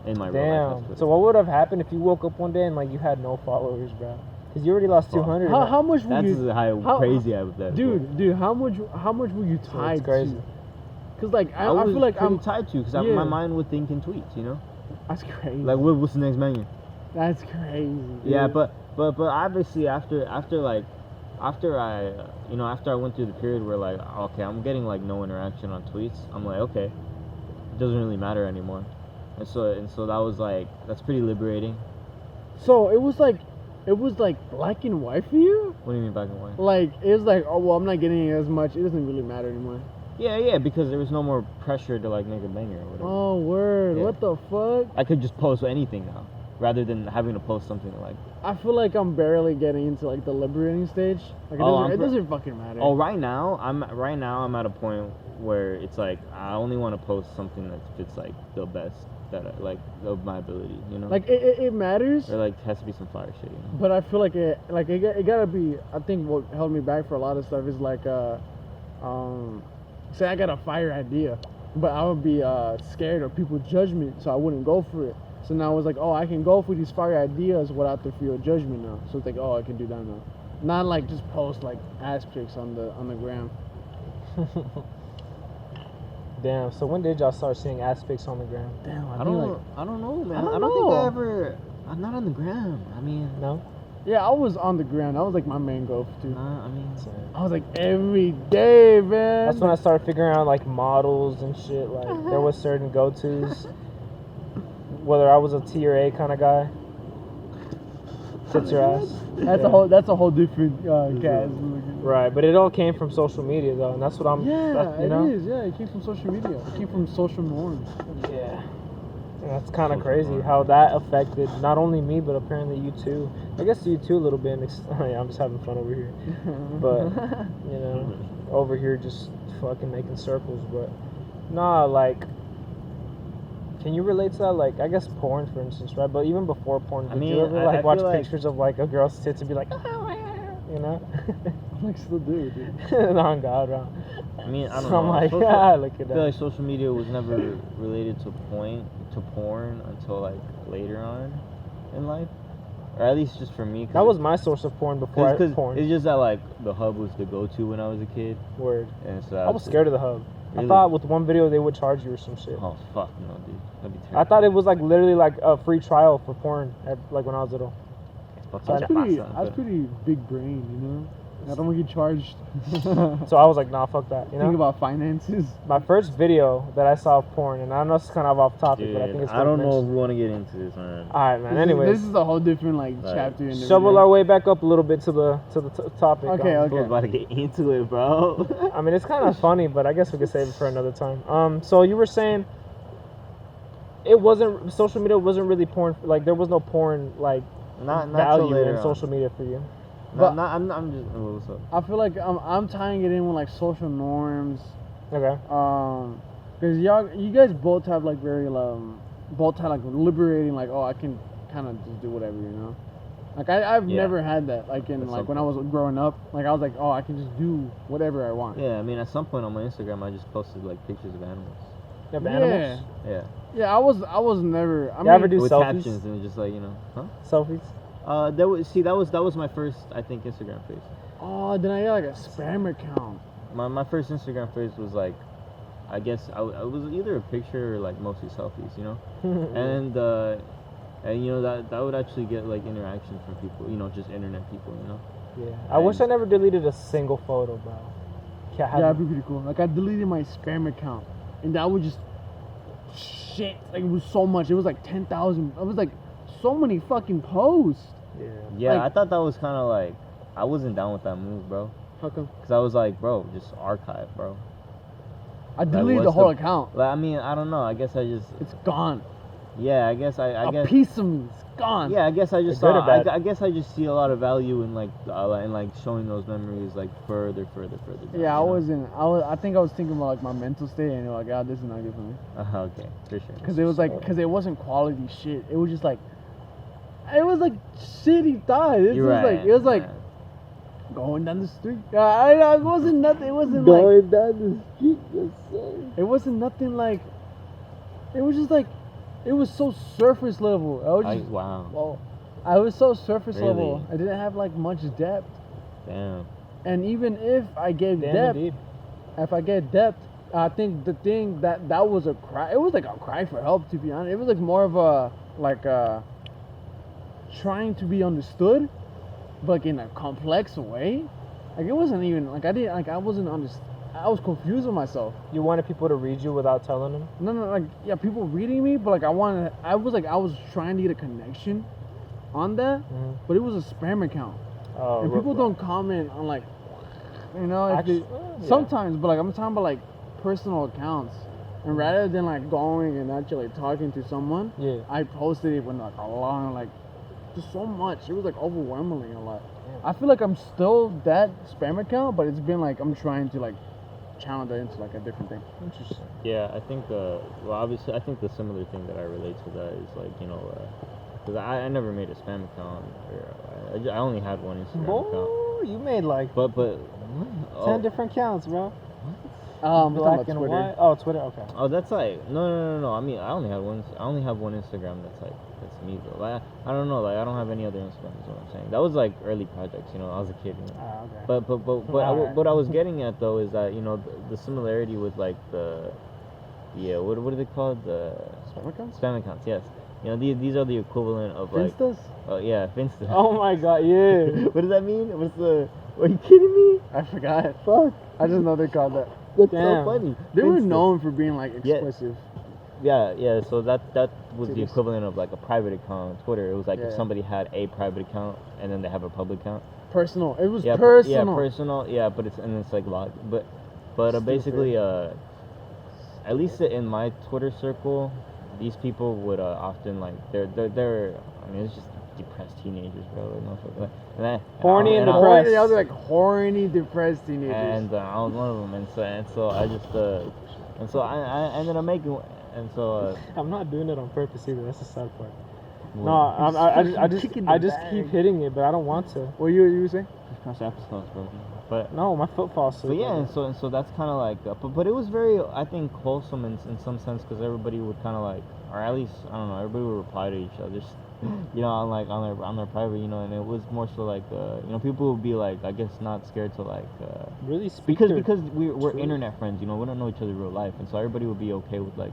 In my real life has Damn. Twitter. So what would have happened if you woke up one day and like you had no followers, bro? Because you already lost Fuck. 200. how much would That's you how crazy I was there. dude, how much were you tied crazy. to? Cause like I was feel like pretty I'm tied to because yeah. my mind would think in tweets, that's crazy. Like what's the next menu? That's crazy. Dude. Yeah, but obviously after I went through the period where like okay, I'm getting like no interaction on tweets. I'm like okay, it doesn't really matter anymore, and so that was like that's pretty liberating. So it was like black and white for you. What do you mean black and white? Like it was like oh well I'm not getting it as much. It doesn't really matter anymore. Yeah, because there was no more pressure to like make a banger or whatever. Oh word! Yeah. What the fuck? I could just post anything now, rather than having to post something like. I feel like I'm barely getting into like the liberating stage. Like it doesn't fucking matter. Oh, right now I'm at a point where it's like I only want to post something that fits like the best that like of my ability, Like it matters. Or like has to be some fire shit, But I feel like it gotta be. I think what held me back for a lot of stuff is like say I got a fire idea, but I would be scared of people judgment, so I wouldn't go for it. So now I was like, oh, I can go for these fire ideas without the fear of judgment now. So it's like, oh, I can do that now. Not like just post like ass pics on the gram. Damn. So when did y'all start seeing ass pics on the ground? Damn, I don't know, man. I I don't don't think know. I ever. I'm not on the gram. I mean, No. Yeah, I was on the ground. That was like my main go to. I mean, I was like every day, man. That's when I started figuring out like models and shit. Like there was certain go-tos. Whether I was a T or A kind of guy. Fits your ass. That's Yeah. a whole different cast. Right, but it all came from social media though, and that's what I'm. Yeah, you know? it is. Yeah, it came from social media. It came from social norms. Yeah. And that's kind of Social crazy norms. how that affected not only me but apparently you too. I guess you too a little bit. Yeah, I'm just having fun over here, but over here just fucking making circles. But nah, like, can you relate to that? Like, I guess porn, for instance, right? But even before porn, did you ever I watch feel like- pictures of like a girl's tits and be like, you know? I like still do, dude. On God, bro. I mean, I don't So know. I'm like, Social- look at I feel that. like social media was never related to porn until like later on in life, or at least just for me. That was my source of porn before I because porn. it's just that like the hub was the go-to when I was a kid, Word. and so I was scared of the hub. Really? I thought with one video they would charge you or some shit. Oh fuck no, dude, that'd be terrible. I thought it was like literally like a free trial for porn like when I was little. That's pretty big brain, you know. I don't want to get charged. So I was like, nah, fuck that. You know. Think about finances. My first video that I saw of porn, and I know it's kind of off topic, but I think it's. I don't worth know if mentioning. we want to get into this, man. All right, man. Anyways, This is a whole different like Right. chapter in the shovel video. our way back up a little bit to the topic. Okay, I okay. was about to get into it, bro. I mean, it's kind of funny, but I guess we could save it for another time. So you were saying social media wasn't really porn. Like there was no porn like not till value later in on. social media for you. But- I'm just. What's up? I feel like I'm tying it in with like social norms Okay. Because you guys both have like very both have like liberating, like, oh, I can kind of just do whatever, you know. Like I've Yeah. never had that. Like in At like some when I was growing up, like I was like, oh, I can just do whatever I want. Yeah, I mean, at some point on my Instagram, I just posted like pictures of animals. You have Yeah. animals? Yeah. Yeah, I was never. I You mean, ever do With selfies? captions and just like, you know, huh? Selfies? That was my first, I think, Instagram page. oh, then I got like a spam account. My first Instagram page was like, I guess I was either a picture or like mostly selfies, you know. And you know that would actually get like interaction from people, you know, just internet people, you know. Yeah. I wish I never deleted a single photo, bro. Yeah, that'd be pretty cool. Like I deleted my spam account, and that was just shit. Like it was so much. It was like 10,000. It was like so many fucking posts. Yeah. Yeah, Like- I thought that was kind of like, I wasn't down with that move, bro. How come? Cause I was like, bro, just archive, bro. I deleted the what's whole the- account. Like, I mean, I don't know. I guess I just, It's gone. yeah, I guess I A guess. piece of me is gone. Yeah, I guess I just For good or saw. bad? I guess I just see a lot of value in like showing those memories like further down, Yeah, you know? I think I was thinking about like my mental state, and like, God, this is not good for me. Okay, for sure. Cause it was like, cause it wasn't quality shit. It was just like, it was like shitty thoughts. It You're was right. like, it was like yeah. going down the street. It wasn't nothing. It wasn't like. Going down the street, that's so. It wasn't nothing like. It was just like, it was so surface level. Wow. Well, I was so surface Really? level. I didn't have like much depth. Damn. And even if I gave Damn, depth, indeed. if I get depth, I think the thing that was a cry. It was like a cry for help, to be honest. It was like more of a like trying to be understood, but like in a complex way. Like it wasn't even like I wasn't I was confused with myself. You wanted people to read you without telling them? No, like yeah, people reading me, but like I was trying to get a connection on that, but it was a spam account, Oh, and people don't comment on like, you know, if Actually, they, sometimes, but like I'm talking about like personal accounts, and rather than like going and actually talking to someone, Yeah. I posted it with like a long like, just so much. It was like overwhelmingly a lot. Yeah. I feel like I'm still that spam account, but it's been like I'm trying to like channel that into like a different thing. Interesting. Yeah, I think well, obviously, I think the similar thing that I relate to that is like, you know, because I never made a spam account. Or, I only had one Instagram account. Oh, you made like But 10 different accounts, bro. I'm talking Black about and Twitter. white. Oh, Twitter. Okay. Oh, that's like no. I mean, I only have one Instagram that's me though. Like I don't know. Like I don't have any other Instagram. Is what I'm saying. That was like early projects. You know, I was a kid. You know? Ah, okay. But what I was getting at though is that, you know, the similarity with like what are they called, the Spam accounts? spam accounts? Yes. You know, these are the equivalent of like. Instas? Oh yeah, Finsta. Oh my god, yeah. What does that mean? Are you kidding me? I forgot. Fuck. I just know they called that. That's Damn. so funny. They were Finsta. known for being like Yeah. explicit. Yeah. So that was the Serious. equivalent of like a private account on Twitter. It was like if Yeah. somebody had a private account and then they have a public account. Personal. It was Yeah, personal. Yeah, personal. Yeah, but it's like locked. But Stupid. basically, at least in my Twitter circle, these people would often like they're. I mean, it's just depressed teenagers, bro. Horny and I- depressed. Horny, I was like horny, depressed teenagers. And I was one of them, and so I just I ended up making, and so I'm not doing it on purpose either. That's the sad part. No, well, I just keep hitting it, but I don't want to. What you were saying? cross episodes, bro. But No, my foot falls But asleep. yeah, and so that's kind of like, but it was very, I think, wholesome in some sense, because everybody would kind of like, or at least I don't know, everybody would reply to each other, you know, on their private, you know, and it was more so like, you know, people would be like, I guess, not scared to like, Really speak because their we're truth. internet friends, you know, we don't know each other in real life, and so everybody would be okay with like,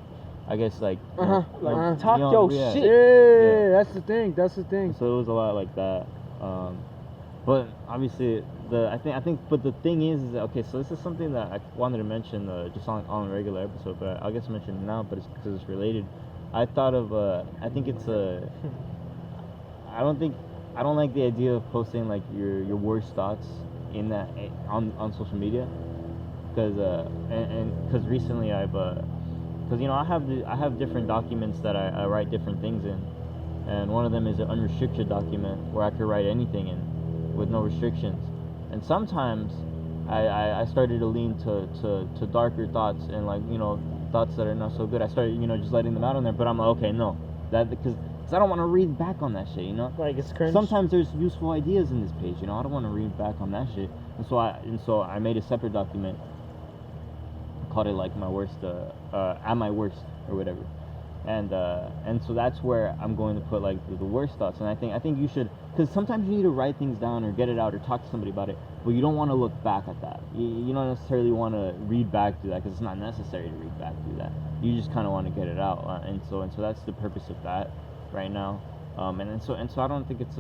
I guess like, you Uh-huh, know, like, uh-huh. Talk you know, your yeah. shit. Yeah, that's the thing. That's the thing. So it was a lot like that. But obviously, I think, but the thing is that, okay, so this is something that I wanted to mention just on a regular episode, but I guess mention it now, but it's because it's related. I thought of, I think it's I don't like the idea of posting like your worst thoughts in that on social media, because because recently because you know I have different documents that I write different things in, and one of them is an unrestricted document where I could write anything in with no restrictions, and sometimes I started to lean to darker thoughts and like thoughts that are not so good. I started just letting them out on there, but I'm like, okay, no, that because I don't want to read back on that shit, Like it's cringe. Sometimes there's useful ideas in this page, I don't want to read back on that shit, and so I made a separate document. I called it like my worst, at my worst or whatever, and so that's where I'm going to put like the worst thoughts, and I think you should, because sometimes you need to write things down or get it out or talk to somebody about it, but you don't want to look back at that. You don't necessarily want to read back through that because it's not necessary to read back through that. You just kind of want to get it out, and so that's the purpose of that right now. And so I don't think it's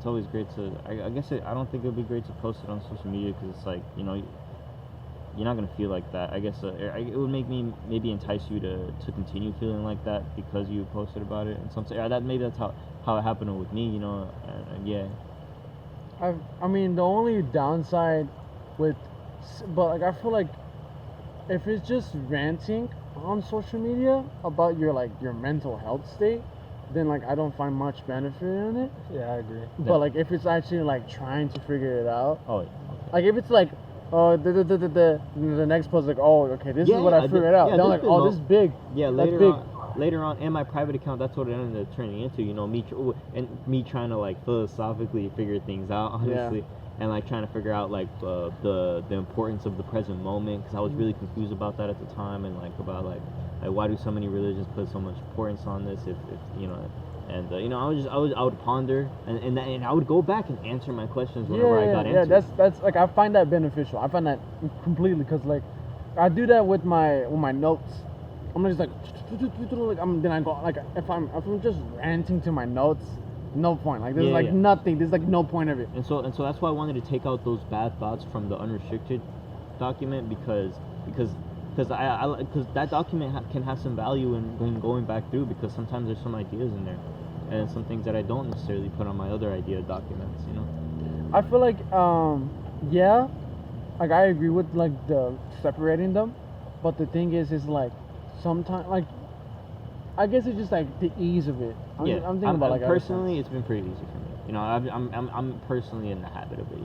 always great to. I guess I don't think it would be great to post it on social media because it's like you're not gonna feel like that. I guess it would make me maybe entice you to continue feeling like that because you posted about it and something. Maybe that's how it happened with me. Yeah. I mean, the only downside with, but like I feel like if it's just ranting on social media about your mental health state, then like I don't find much benefit in it. Yeah, I agree. But like if it's actually like trying to figure it out, Okay. like if it's like the next post like, oh, okay, this is what I figured out. Then I'm like, oh, this is big. Yeah, that's big. Later on in my private account, that's what it ended up turning into. Me trying to like philosophically figure things out, honestly, and like trying to figure out like the importance of the present moment, because I was really confused about that at the time, and like about like why do so many religions put so much importance on this if and I would ponder and I would go back and answer my questions whenever I got answers. That's like I find that beneficial. I find that completely, because like I do that with my notes. I'm just like then I go like if I'm just ranting to my notes, no point. Like there's nothing. There's like no point of it. And so that's why I wanted to take out those bad thoughts from the unrestricted document because that document can have some value in going back through, because sometimes there's some ideas in there and some things that I don't necessarily put on my other idea documents. I feel like like I agree with like the separating them, but the thing is like sometimes like I guess it's just like the ease of it. I'm thinking about like personally, it's been pretty easy for me. I'm personally in the habit of it.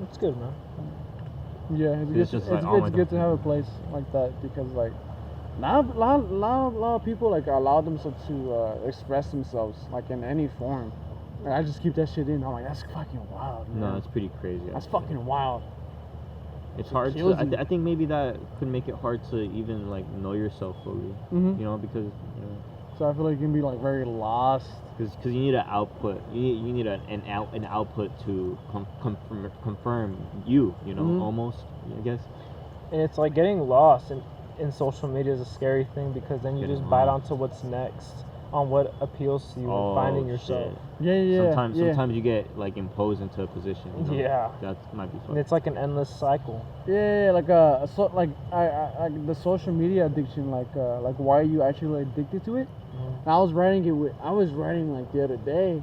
That's good, man. Yeah, it's good to have a place like that, because like now a lot of people like allow themselves to express themselves like in any form. Like, I just keep that shit in. I'm like, that's fucking wild, man. No, it's pretty crazy. That's fucking wild. It's hard to. I think maybe that could make it hard to even like know yourself fully. Because So I feel like you can be like very lost. Because you need an output. You need an output to confirm you. Almost, I guess. And it's like getting lost in social media is a scary thing, because then you just bite onto what's next, on what appeals to you, and finding yourself. Yeah. Sometimes you get like imposed into a position. Yeah. That might be fun. And it's like an endless cycle. Yeah, like I the social media addiction, like why are you actually addicted to it? And I was writing like the other day.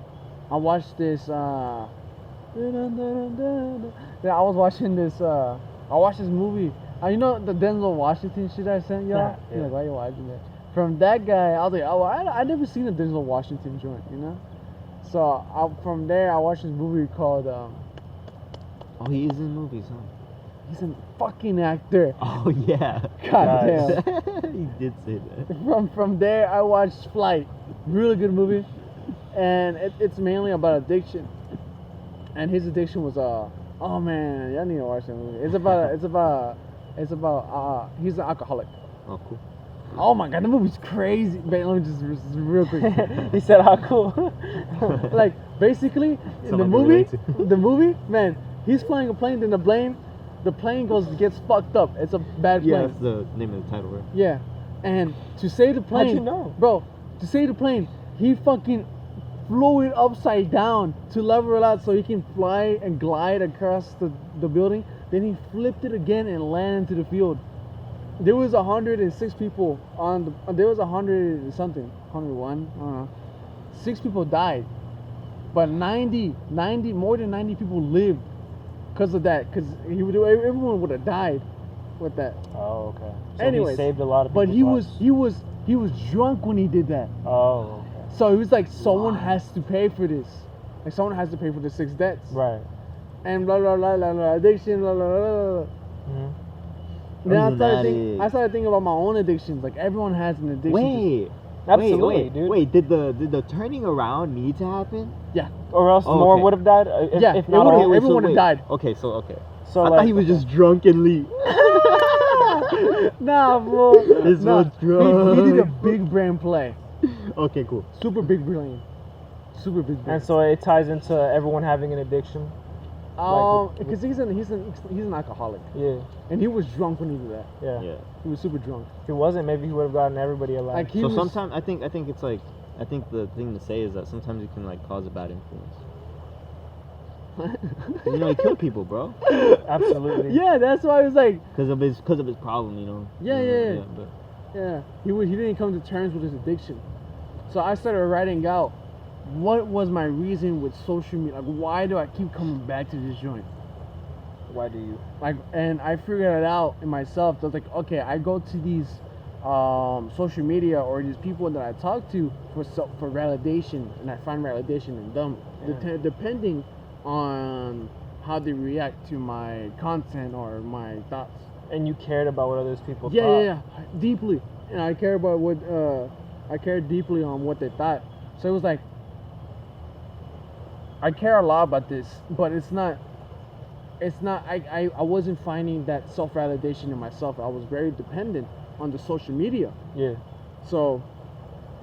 I watched this I watched this movie. The Denzel Washington shit I sent y'all? Yeah. Like, why are you watching it? From that guy, I was like, oh, I never seen a Denzel Washington joint, So from there, I watched this movie called Oh, he is in movies, huh? He's a fucking actor. Oh yeah. God damn. He did say that. From there, I watched Flight. Really good movie, and it's mainly about addiction. And his addiction was oh man, y'all need to watch that movie. It's about he's an alcoholic. Oh cool. Oh my god, the movie's crazy. Man, let me just real quick. He said, how cool. Like basically in the movie, man, he's flying a plane, then the plane gets fucked up. It's a bad plane. Yeah, that's the name of the title, right? Yeah. And to save the plane, how'd you know? Bro, to save the plane, he fucking flew it upside down to level it out so he can fly and glide across the building. Then he flipped it again and landed into the field. There was 106 people there was 100 and something, 101, I don't know. 6 people died, but 90 more than 90 people lived because of that. Because everyone would have died with that. Oh, okay. So anyways, he saved a lot of people. But he was drunk when he did that. Oh, okay. So he was like, someone has to pay for this. Like someone has to pay for the 6 deaths. Right. and blah blah blah blah, blah addiction, blah blah blah. Blah. Mhm. Then Illuminati. I started thinking about my own addictions. Like everyone has an addiction. Wait. Absolutely, dude. Wait, did the turning around need to happen? Yeah. Or else Oh, more okay. would have died. Yeah, If it not would've- all. everyone would've died. Okay, so okay. So I like, thought he was just drunk and leave. Nah, bro. This Nah, was drunk. he did a big brain play. Okay, cool. Super big brain. Super big brain. And so it ties into everyone having an addiction. Because he's an alcoholic, Yeah, and he was drunk when he did that. yeah. Yeah. He was super drunk. If he wasn't, maybe he would have gotten everybody alive. Like he So was. sometimes I think it's like I think the thing to say is that sometimes it can like cause a bad influence. You know, he killed people, bro, Absolutely. Yeah, that's why I was like, because of his problem. You know. Yeah. But yeah, he didn't come to terms with his addiction. So I started writing out what was my reason with social media. Like, why do I keep coming back to this joint? Why do you? Like, and I figured it out in myself. I was like, okay, I go to these social media or these people that I talk to for validation, and I find validation in them, Yeah. depending on how they react to my content or my thoughts. And you cared about what others people Yeah, thought. yeah, deeply, and I care about what I care deeply on what they thought. So it was like, I care a lot about this, but it's not. I wasn't finding that self-validation in myself. I was very dependent on the social media. Yeah. So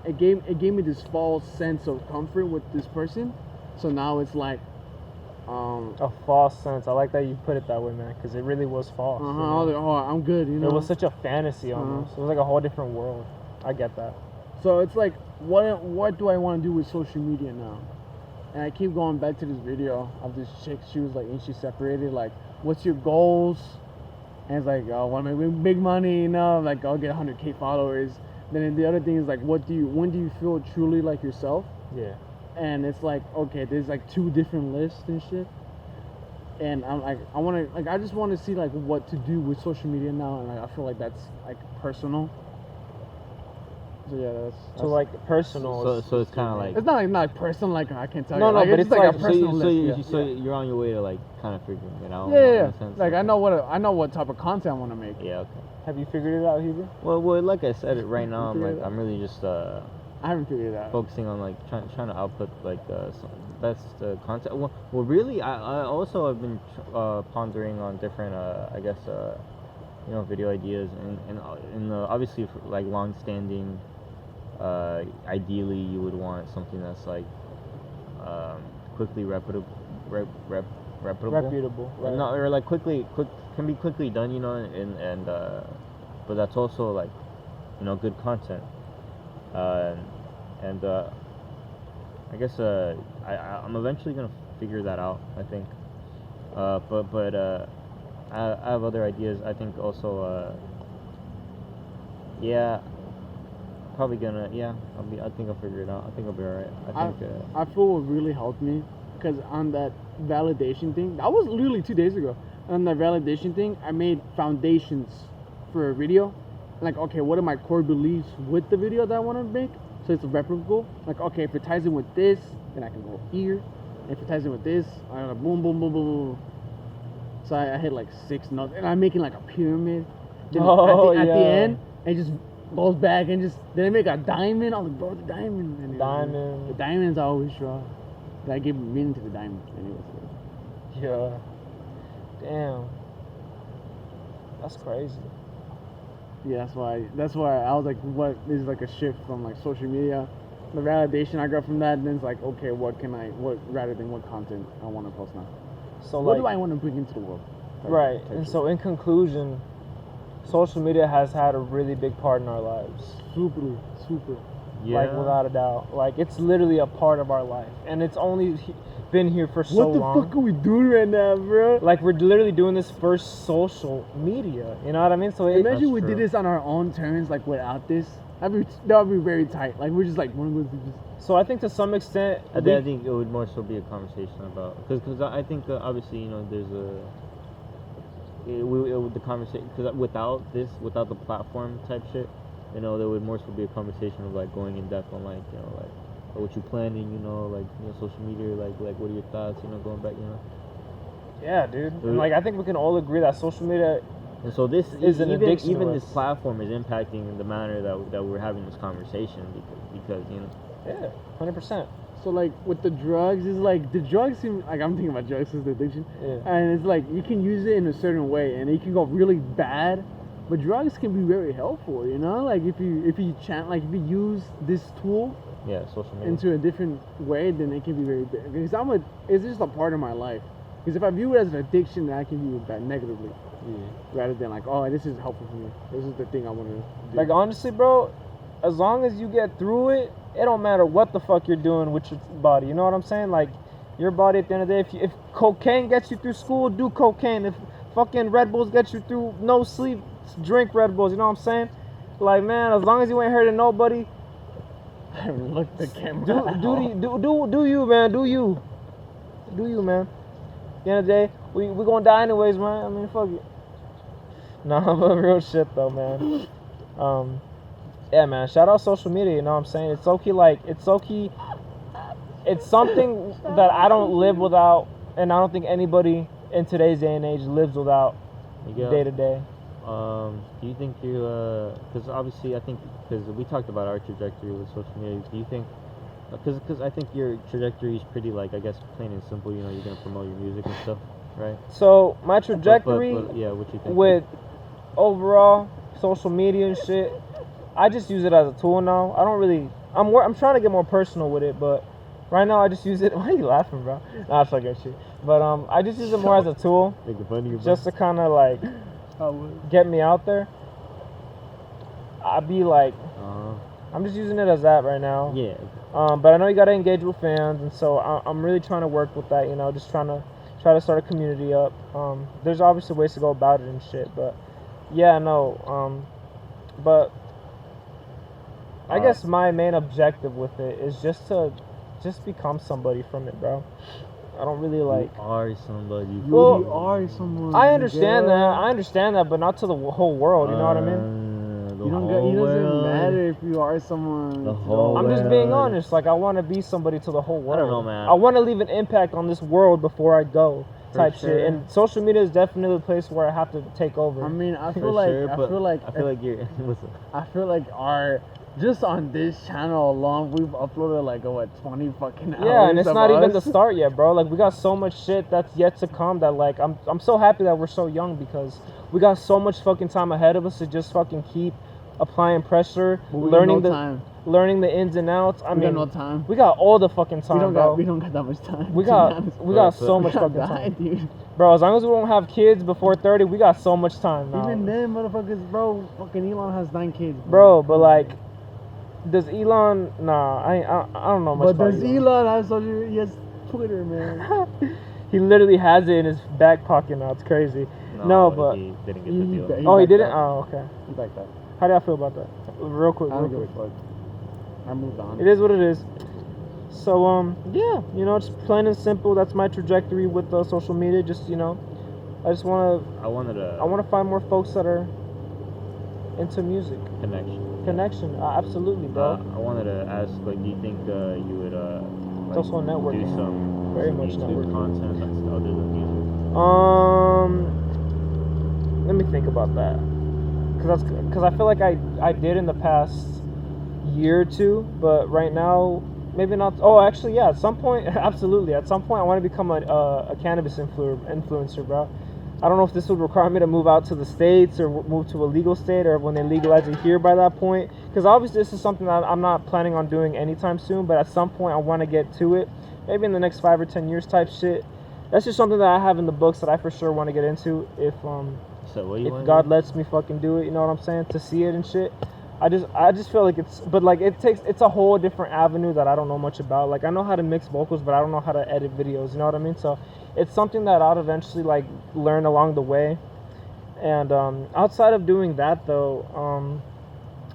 it gave me this false sense of comfort with this person. So now it's like, A false sense. I like that you put it that way, man, because it really was false. you I know? was like, oh, I'm good, you know. It was such a fantasy almost. It was like a whole different world. I get that. So it's like, what do I want to do with social media now? And I keep going back to this video of this chick. She was like, and she separated, like, what's your goals? And it's like, oh, I want to make big money, you know, like, I'll get 100K followers. Then the other thing is like, when do you feel truly like yourself? Yeah. And it's like, okay, there's like 2 different lists and shit. And I'm like, I just want to see like what to do with social media now, and like, I feel like that's like personal. So yeah, that's So like personal. so it's kind of like it's not like personal, like I can't tell No, you. no, Like, but it's it's like a like- personal so list. you're on your way to like kind of figuring it out. Yeah, in yeah. a sense, Like I know what type of content I want to make. Yeah. Okay. Have you figured it out, Heber? Well, like I said, right now I'm really just I haven't figured it out. focusing on like trying to output like some best content. Well, really, I also have been pondering on different I guess video ideas and obviously for, like long-standing. Ideally, you would want something that's like quickly reputable. Reputable. Right. No, or like can be quickly done, you know, and but that's also like, you know, good content. And I guess I'm eventually gonna figure that out, I think. But I have other ideas. I think also yeah. Probably gonna I think I'll figure it out. I think I'll be alright. I feel what really helped me, because on that validation thing, that was literally 2 days ago. On that validation thing, I made foundations for a video. Like, okay, what are my core beliefs with the video that I want to make? So it's replicable. Like, okay, if it ties in with this, then I can go here. If it ties in with this, I gotta boom, boom, boom, boom, boom. So I hit like 6 notes, and I'm making like a pyramid. Then at the end, it just goes back and just then I make a diamond. I was like, bro, the diamond. And Diamond. The diamonds I always draw. Then I give meaning to the diamond. Anyways. Yeah. Damn. That's crazy. Yeah, that's why I was like, what is like a shift from like social media, the validation I got from that, and then it's like, okay, what rather than what content I want to post now. So What like, do I want to bring into the world? right. Type And shit. so in conclusion, social media has had a really big part in our lives. super. Like without a doubt. Like it's literally a part of our life, and it's only been here for so What the long. fuck are we doing right now, bro? Like we're literally doing this for social media. You know what I mean? So Imagine we true. did this on our own terms, like without this. That would be very tight. Like we're just like one of those just. So I think to some extent, I think it would more so be a conversation about because I think obviously, you know, there's the conversation because without the platform type shit, you know, there would more so be a conversation of like going in depth on like, you know, like what you planning, you know, like, you know, social media, like what are your thoughts, you know, going back, you know. Yeah, dude. And like I think we can all agree that social media And so this is an addiction. even to this us. platform is impacting the manner that we're having this conversation because you know. Yeah, 100%. So like with the drugs, it's like the drugs seem like I'm thinking about drugs as the addiction, Yeah. and it's like you can use it in a certain way, and it can go really bad. But drugs can be very helpful, you know. Like if you use this tool Yeah, social media. into a different way, then it can be very big. Because it's just a part of my life. Because if I view it as an addiction, then I can view it that negatively, rather than like, oh, this is helpful for me. This is the thing I want to do. Like honestly, bro, as long as you get through it, it don't matter what the fuck you're doing with your body. You know what I'm saying? Like your body at the end of the day, if cocaine gets you through school, do cocaine. If fucking Red Bulls get you through no sleep, drink Red Bulls. You know what I'm saying? Like man, as long as you ain't hurting nobody, Look the camera. do you, man? Do you, man? At the end of the day, we gonna die anyways, man. I mean, fuck it. Nah, but real shit though, man. Yeah, man. Shout out social media. You know what I'm saying? It's okay. It's something that I don't live without, and I don't think anybody in today's day and age lives without Miguel, day to day. Do you think you because obviously I think because we talked about our trajectory with social media. Do you think because I think your trajectory is pretty like I guess plain and simple. You know, you're gonna promote your music and stuff, right? So my trajectory But yeah, what you think? with overall social media and shit, I just use it as a tool now. I don't really. I'm trying to get more personal with it, but right now I just use it. Why are you laughing, bro? Nah, it's like that shit. But I just use it more as a tool, Making fun of you, bro. just to kind of like get me out there. I'd be like, I'm just using it as that right now. Yeah. But I know you gotta engage with fans, and so I'm really trying to work with that. You know, just try to start a community up. There's obviously ways to go about it and shit, but yeah, no. But I guess my main objective with it is just to become somebody from it, bro. I don't really like. You are somebody. Well, You are someone. I understand that, but not to the whole world. You know what I mean? It doesn't matter if you are someone. The whole I'm just being honest. Like I want to be somebody to the whole world. I don't know, man. I want to leave an impact on this world before I go, type sure. shit. And social media is definitely the place where I have to take over. I mean, I For feel like sure, I but feel like I feel like you're. Listen. I feel like our just on this channel alone, we've uploaded like 20 fucking hours. Yeah, and it's of not even the us. start yet, bro. Like we got so much shit that's yet to come that like I'm so happy that we're so young because we got so much fucking time ahead of us to just fucking keep applying pressure, But we got learning no time. learning the ins and outs. I We mean, got no time. we got all the fucking time, bro. We don't got that much time. We to be got honest. so much We fucking gotta time, die, dude. bro. As long as we don't have kids before 30, we got so much time now. Even then, motherfuckers, bro. Fucking Elon has 9 kids, Bro, but like, does Elon? Nah, I don't know much But about does Elon have social? He has Twitter, man. He literally has it in his back pocket now. It's crazy. No, but he didn't get the He- deal. he- oh, he backed didn't. out. Oh, okay. He's like that. How do y'all feel about that? Real quick, I real don't give quick. a fuck. I moved on. It is what it is. So yeah, you know, just plain and simple. That's my trajectory with social media. Just I just wanna I wanted I wanna find more folks that are into music. connection. Absolutely, bro. I wanted to ask, like, do you think you would It's also networking. do some Very much YouTube networking. content that's other than music? Let me think about that. Cause I feel like I did in the past year or two, but right now maybe not. Oh, actually, yeah. At some point, absolutely. At some point, I want to become a cannabis influencer, bro. I don't know if this would require me to move out to the States or move to a legal state or when they legalize it here by that point. Because obviously this is something that I'm not planning on doing anytime soon, but at some point I want to get to it. Maybe in the next 5 or 10 years type shit. That's just something that I have in the books that I for sure want to get into if So what do you if want? God lets me fucking do it, you know what I'm saying? To see it and shit. I just feel like it's a whole different avenue that I don't know much about. Like I know how to mix vocals, but I don't know how to edit videos, you know what I mean? So it's something that I'll eventually like learn along the way. And outside of doing that though,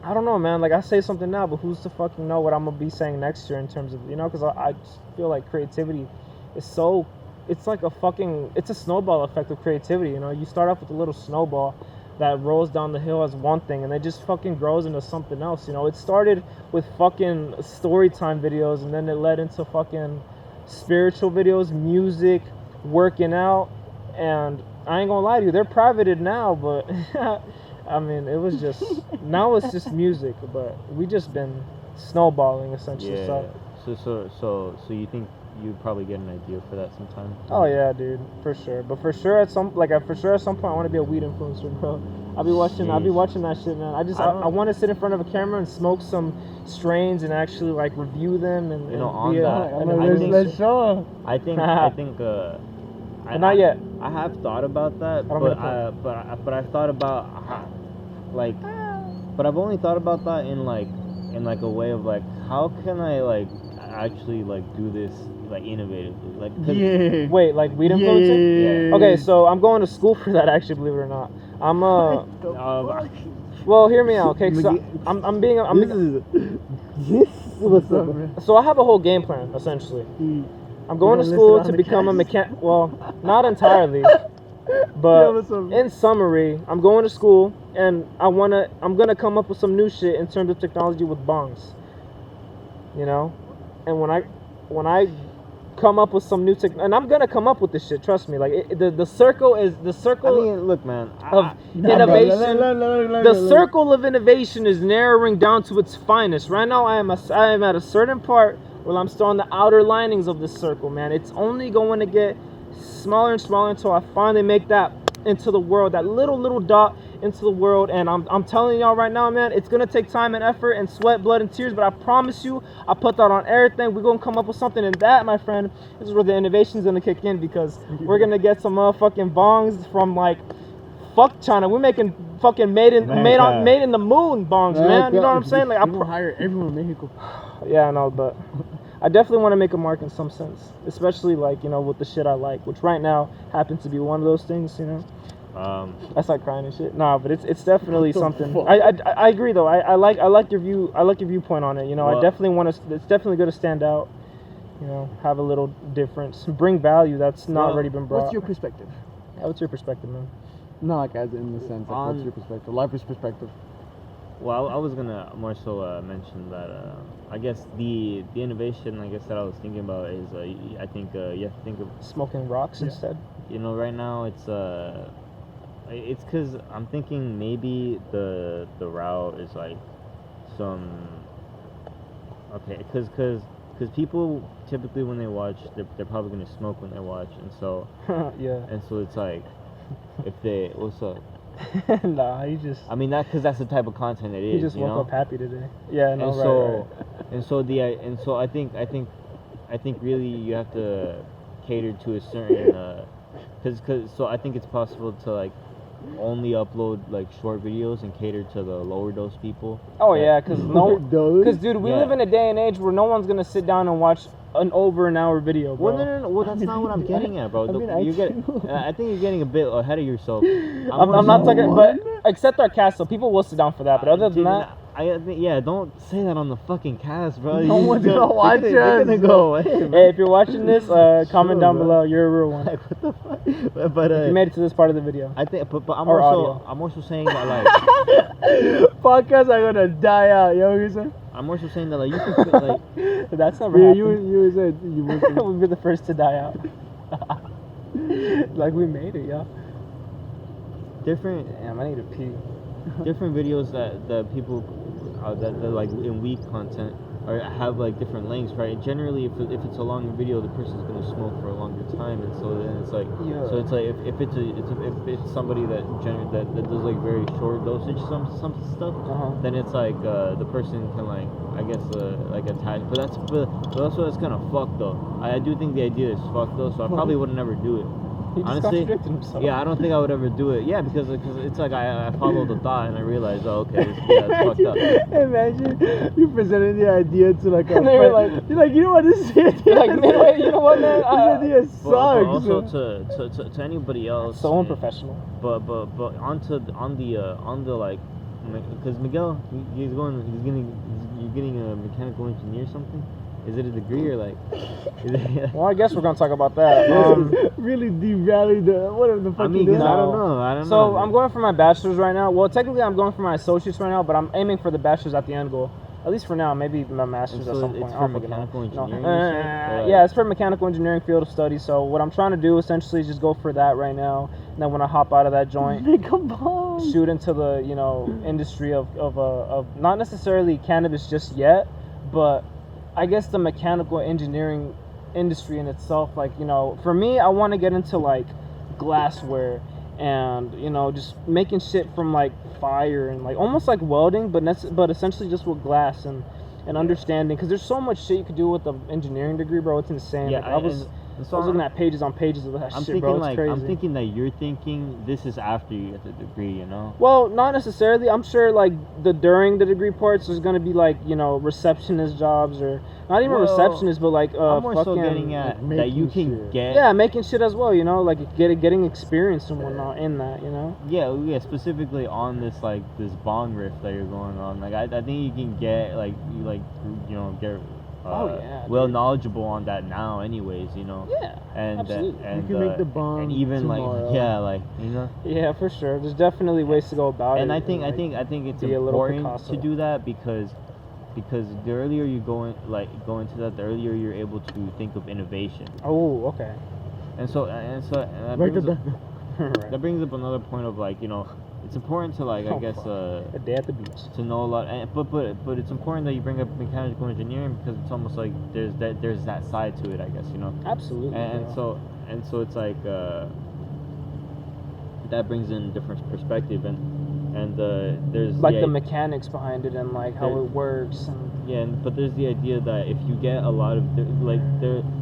I don't know, man. Like I say something now, but who's to fucking know what I'm gonna be saying next year in terms of, because I just feel like creativity is so, it's like it's a snowball effect of creativity. You start off with a little snowball that rolls down the hill as one thing, and it just fucking grows into something else. It started with fucking story time videos, and then it led into fucking spiritual videos, music, working out, And I ain't gonna lie to you, they're privated now, but I mean, it was just now it's just music, but we just been snowballing essentially. Yeah. So you think you'd probably get an idea for that sometime? Oh yeah, dude, for sure. But for sure at some point I want to be a weed influencer, bro. I'll be watching that shit, man. I want to sit in front of a camera and smoke some strains and actually like review them and on be that. Let's show. I think not yet. I have thought about that, but I've thought about but I've only thought about that in like a way of like, how can I like actually like do this like innovatively, like wait, like weed influencing? Yeah. Okay, so I'm going to school for that, actually, believe it or not. I'm well, hear me out, okay? So What's up, man? so I have a whole game plan essentially. I'm going to school to become a mechanic. Well, not entirely, but in summary, I'm going to school and I'm gonna come up with some new shit in terms of technology with bongs. You know, and when I come up with some new tech, and I'm gonna come up with this shit. Trust me. Like the circle. I mean, look, man. Of innovation. The circle of innovation is narrowing down to its finest. Right now, I am at a certain part where I'm still on the outer linings of this circle, man. It's only going to get smaller and smaller until I finally make that into the world, that little dot into the world. And I'm telling y'all right now, man, it's gonna take time and effort and sweat, blood, and tears, but I promise you, I put that on everything. We're gonna come up with something, and that, my friend, this is where the innovation's gonna kick in, because we're gonna get some motherfucking bongs from like fuck China. We're making fucking made in the moon bongs, man. You know what I'm saying? Like I'm hire everyone in Mexico. Yeah, I know, but I definitely want to make a mark in some sense, especially like, you know, with the shit I like, which right now happens to be one of those things, you know. I start crying and shit. Nah, but it's definitely something. I agree though. I like your view. I like your viewpoint on it. You know, I definitely want to. It's definitely going to stand out. You know, have a little difference, bring value that's not already been brought. What's your perspective? Yeah, what's your perspective, man? Not like as in the sense, like, what's your perspective? Lifer's perspective. Well, I was gonna more so mention that I guess the innovation, I guess, that I was thinking about is I think you have to think of smoking rocks instead. You know, right now it's because I'm thinking maybe the route is like some because people typically when they watch they're probably gonna smoke when they watch, and so yeah, and so it's like if they what's up. Nah, he just. I mean, that's the type of content it is. He just woke up happy today. Yeah, no, and so, right. And so I think really you have to cater to a certain so I think it's possible to like only upload like short videos and cater to the lower dose people. Oh yeah, because dude, we live in a day and age where no one's gonna sit down and watch an over an hour video, bro. Well, no. Well, that's not what I'm getting at, bro. I think you're getting a bit ahead of yourself. I'm not talking, but except our cast, so people will sit down for that. But other than that, I think don't say that on the fucking cast, bro. No one's gonna watch us. They're gonna go away. Bro. Hey, if you're watching this, comment down below. You're a real one. Like, what the fuck? But if you made it to this part of the video. I think, but I'm also saying that like podcasts are gonna die out. Yo, you say? I'm also saying that like you can like that's never happened. You said you would. We'll be the first to die out. Like we made it, yeah. Different. Damn, I need to pee. Different videos that people that like in weak content or have like different lengths, right? Generally, if it's a longer video, the person's gonna smoke for a longer time, and so then it's like so it's like if it's somebody that does like very short dosage some stuff, then it's like the person can like I guess like attach. But that's what it's kind of fucked though. I do think the idea is fucked though, so I probably would never do it. He just contradicted himself. Yeah, I don't think I would ever do it. Yeah, because it's like I followed the thought and I realized, oh, okay, it's fucked up. Imagine you presented the idea to like a and they were like, you're like, you know what, this idea. You're like, midway, you know what, man? This idea sucks. But also to anybody else. So unprofessional. But on the like, because Miguel, you're getting a mechanical engineer or something. Is it a degree or like? Well, I guess we're gonna talk about that. Really derailing whatever the fuck. I mean, you do. I don't know. So I'm going for my bachelor's right now. Well, technically I'm going for my associates right now, but I'm aiming for the bachelor's at the end goal. At least for now, maybe my master's at So some point. it's I for don't fucking know. mechanical No. engineering and shit, or like- Yeah, it's for mechanical engineering field of study. So what I'm trying to do essentially is just go for that right now. And then when I hop out of that joint, Make a bomb. shoot into the industry of not necessarily cannabis just yet, but I guess the mechanical engineering industry in itself. Like, for me, I want to get into like glassware and just making shit from like fire and like almost like welding, but essentially just with glass and understanding, because there's so much shit you could do with the engineering degree, bro. It's insane. Yeah, Like, I was looking at pages on pages of that I'm shit, thinking bro. It's like crazy. I'm thinking that you're thinking this is after you get the degree, Well, not necessarily. I'm sure like during the degree parts there's gonna be like receptionist jobs, or not even Well, receptionist, but like I'm more fucking so getting at like, that you making can shit. get. making shit as well. Like getting experience and whatnot in that. Yeah, specifically on this bong riff that you're going on. Like I think you can get get well dude. knowledgeable on that now, anyways. Yeah. And absolutely. and You can make the bong and even tomorrow. Yeah, for sure. There's definitely ways to go about it. And I think it's be a little important Picasso. to do that because the earlier you go into that, the earlier you're able to think of innovation. Oh, okay. And that Write brings it up, down. Right. that brings up another point of it's important to I Oh, guess fuck. A day at the beach. to know a lot, but it's important that you bring up mechanical engineering because it's almost like there's that side to it, I guess, Absolutely. and bro. so it's like that brings in different perspective and there's like the mechanics behind it and like how There- it works and but there's the idea that if you get a lot of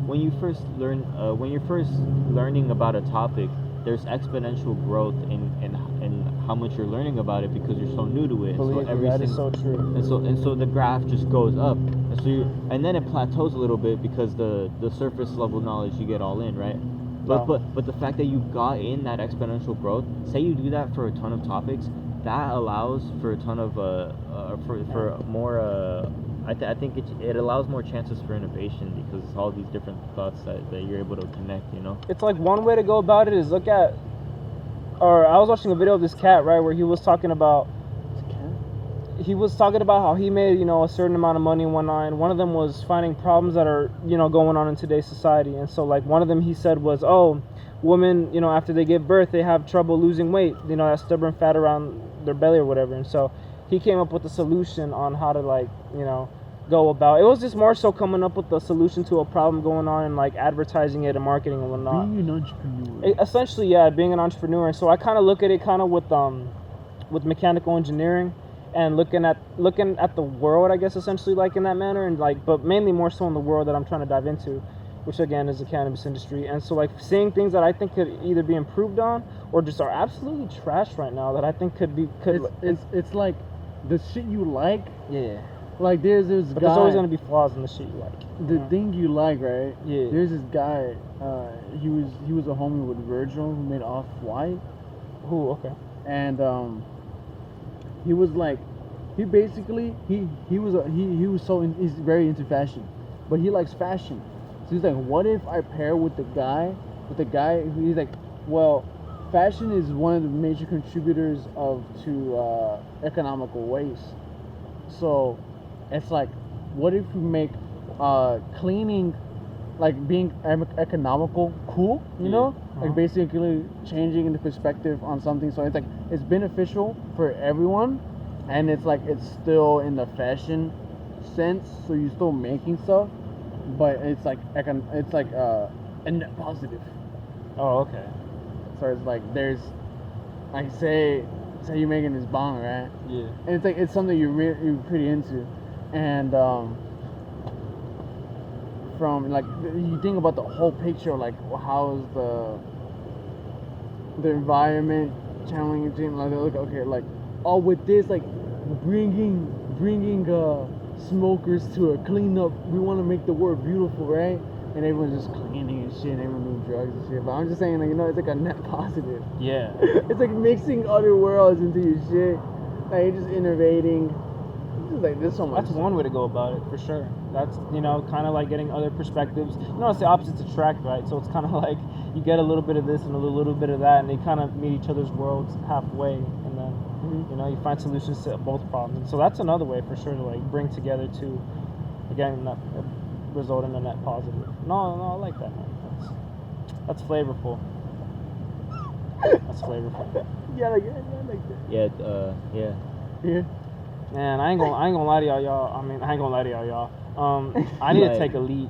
when you're first learning about a topic, there's exponential growth in how much you're learning about it because you're so new to it. believe me, that is so true. And so the graph just goes up, and then it plateaus a little bit because the surface level knowledge you get all in, right? But Wow. but the fact that you got in that exponential growth, say you do that for a ton of topics, that allows for a ton of for more I think it allows more chances for innovation because it's all these different thoughts that you're able to connect, It's like one way to go about it is I was watching a video of this cat, right, where he was talking about how he made a certain amount of money and whatnot, and one of them was finding problems that are going on in today's society. And so like one of them he said was, women after they give birth they have trouble losing weight, that stubborn fat around their belly or whatever. And so he came up with a solution on how to go about it. Was just more so coming up with a solution to a problem going on and like advertising it and marketing and whatnot. Being an entrepreneur. Essentially, yeah, being an entrepreneur. And so I kind of look at it kind of with mechanical engineering and looking at the world, I guess, essentially like in that manner, and but mainly more so in the world that I'm trying to dive into, which again is the cannabis industry. And so like seeing things that I think could either be improved on or just are absolutely trash right now that I think It's like the shit you like. yeah. Like there's this But guy. there's always gonna be flaws in the shit you like. The thing you like, right? Yeah. There's this guy. He was a homie with Virgil who made Off-White, Ooh, okay. and he was like, he basically he's very into fashion, but he likes fashion. So he's like, what if I pair with the guy who he's like, well, fashion is one of the major contributors to economical waste. So it's like, what if we make cleaning, like being economical, cool, like basically changing the perspective on something. So it's like it's beneficial for everyone, and it's like it's still in the fashion sense. So you're still making stuff, but it's like a net positive. Oh, okay. So it's like there's, like say you're making this bong, right? Yeah. And it's like it's something you're pretty into, and from like you think about the whole picture, like how's the environment challenging, like okay, like with this like bringing smokers to a cleanup, we want to make the world beautiful, right? And everyone's just cleaning and shit, and everyone doing drugs and shit. But I'm just saying, like, it's like a net positive. Yeah. It's like mixing other worlds into your shit. Like, you're just innovating. like there's so much. That's one way to go about it, for sure. That's, you know, kind of like getting other perspectives. You know, it's the opposites attract, right? So it's kind of like you get a little bit of this and a little bit of that, and they kind of meet each other's worlds halfway, and then, you know, you find solutions to both problems. So that's another way, for sure, to, like, bring together to, again, result in a net positive. No, I like that, man. That's flavorful. That's flavorful. Yeah, like that. Yeah. Yeah. Man, I ain't gonna lie to y'all. I mean, I ain't gonna lie to y'all. I need to take a leak.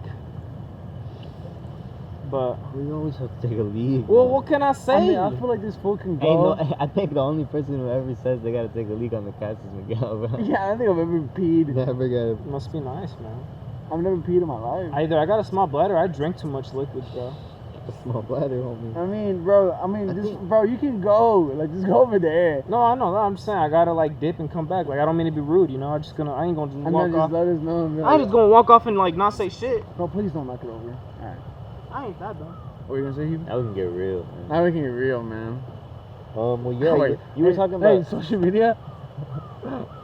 But We always have to take a leak. well, what can I say? I mean, I feel like this fool can go. Ain't no, I think the only person who ever says they gotta take a leak on the cast is Miguel, bro. Yeah, I don't think I've ever peed. Never got Must be nice, man. I've never peed in my life. Either I got a small bladder, or I drink too much liquids, bro. a small bladder, homie. I mean, bro. Bro, you can go. Like, just go over there. No, I know that. I'm just saying I gotta like dip and come back. Like, I don't mean to be rude, you know. I ain't gonna just And walk then just off. let us know. And be I like, just gonna walk off and like not say shit. Bro, please don't knock it over. Alright. I ain't that dumb. What you gonna say, Heber? Now we can get real, man. Now we can get real, man. Well, yeah, Wait, you were hey, talking hey, about social media?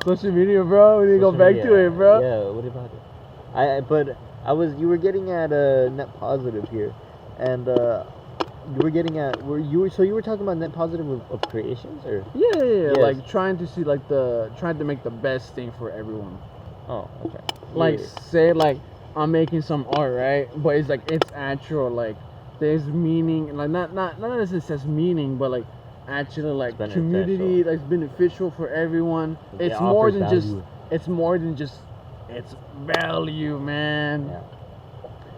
Social media, bro. We need to go social back media. to it, bro. Yeah, what about it? You were getting at net positive here, and you were getting at you were talking about net positive of creations, or Yeah. Yes. Like trying to see trying to make the best thing for everyone. oh, okay, Like Yeah. say like I'm making some art, right? But it's like it's actual, like there's meaning, like not as it says meaning, but like actually like It's community, like beneficial for everyone. It It's more offers than value. it's value, man. Yeah.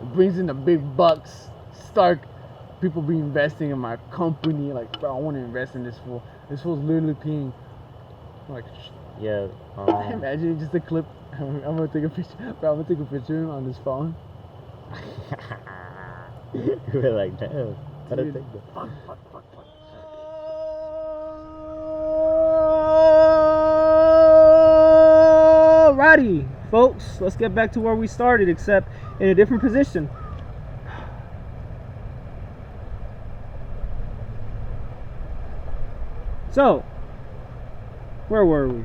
It brings in the big bucks. Stark people be investing in my company. Like, bro, I want to invest in this fool. This fool's literally peeing. Like, Yeah. imagine just a clip. I'm gonna take a picture. Bro, I'm gonna take a picture of him on his phone. You were like, damn. Gotta Dude. take that. Fuck. Alrighty, folks, let's get back to where we started, except in a different position. So, where were we?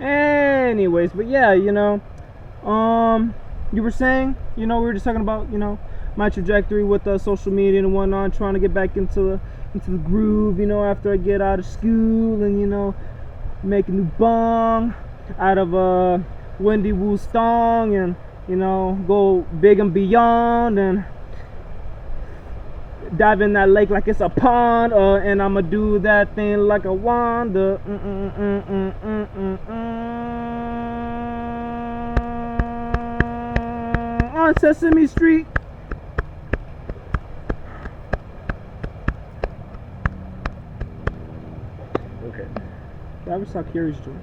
Anyways, but yeah, you know, you were saying, you know, we were just talking about, you know, my trajectory with social media and whatnot, trying to get back into the groove, you know, after I get out of school, and, you know, make a new bong out of Wendy Wu Stong, and, you know, go big and beyond, and dive in that lake like it's a pond, and I'ma do that thing like a wanda. On Sesame Street. Okay. That was how Curious George.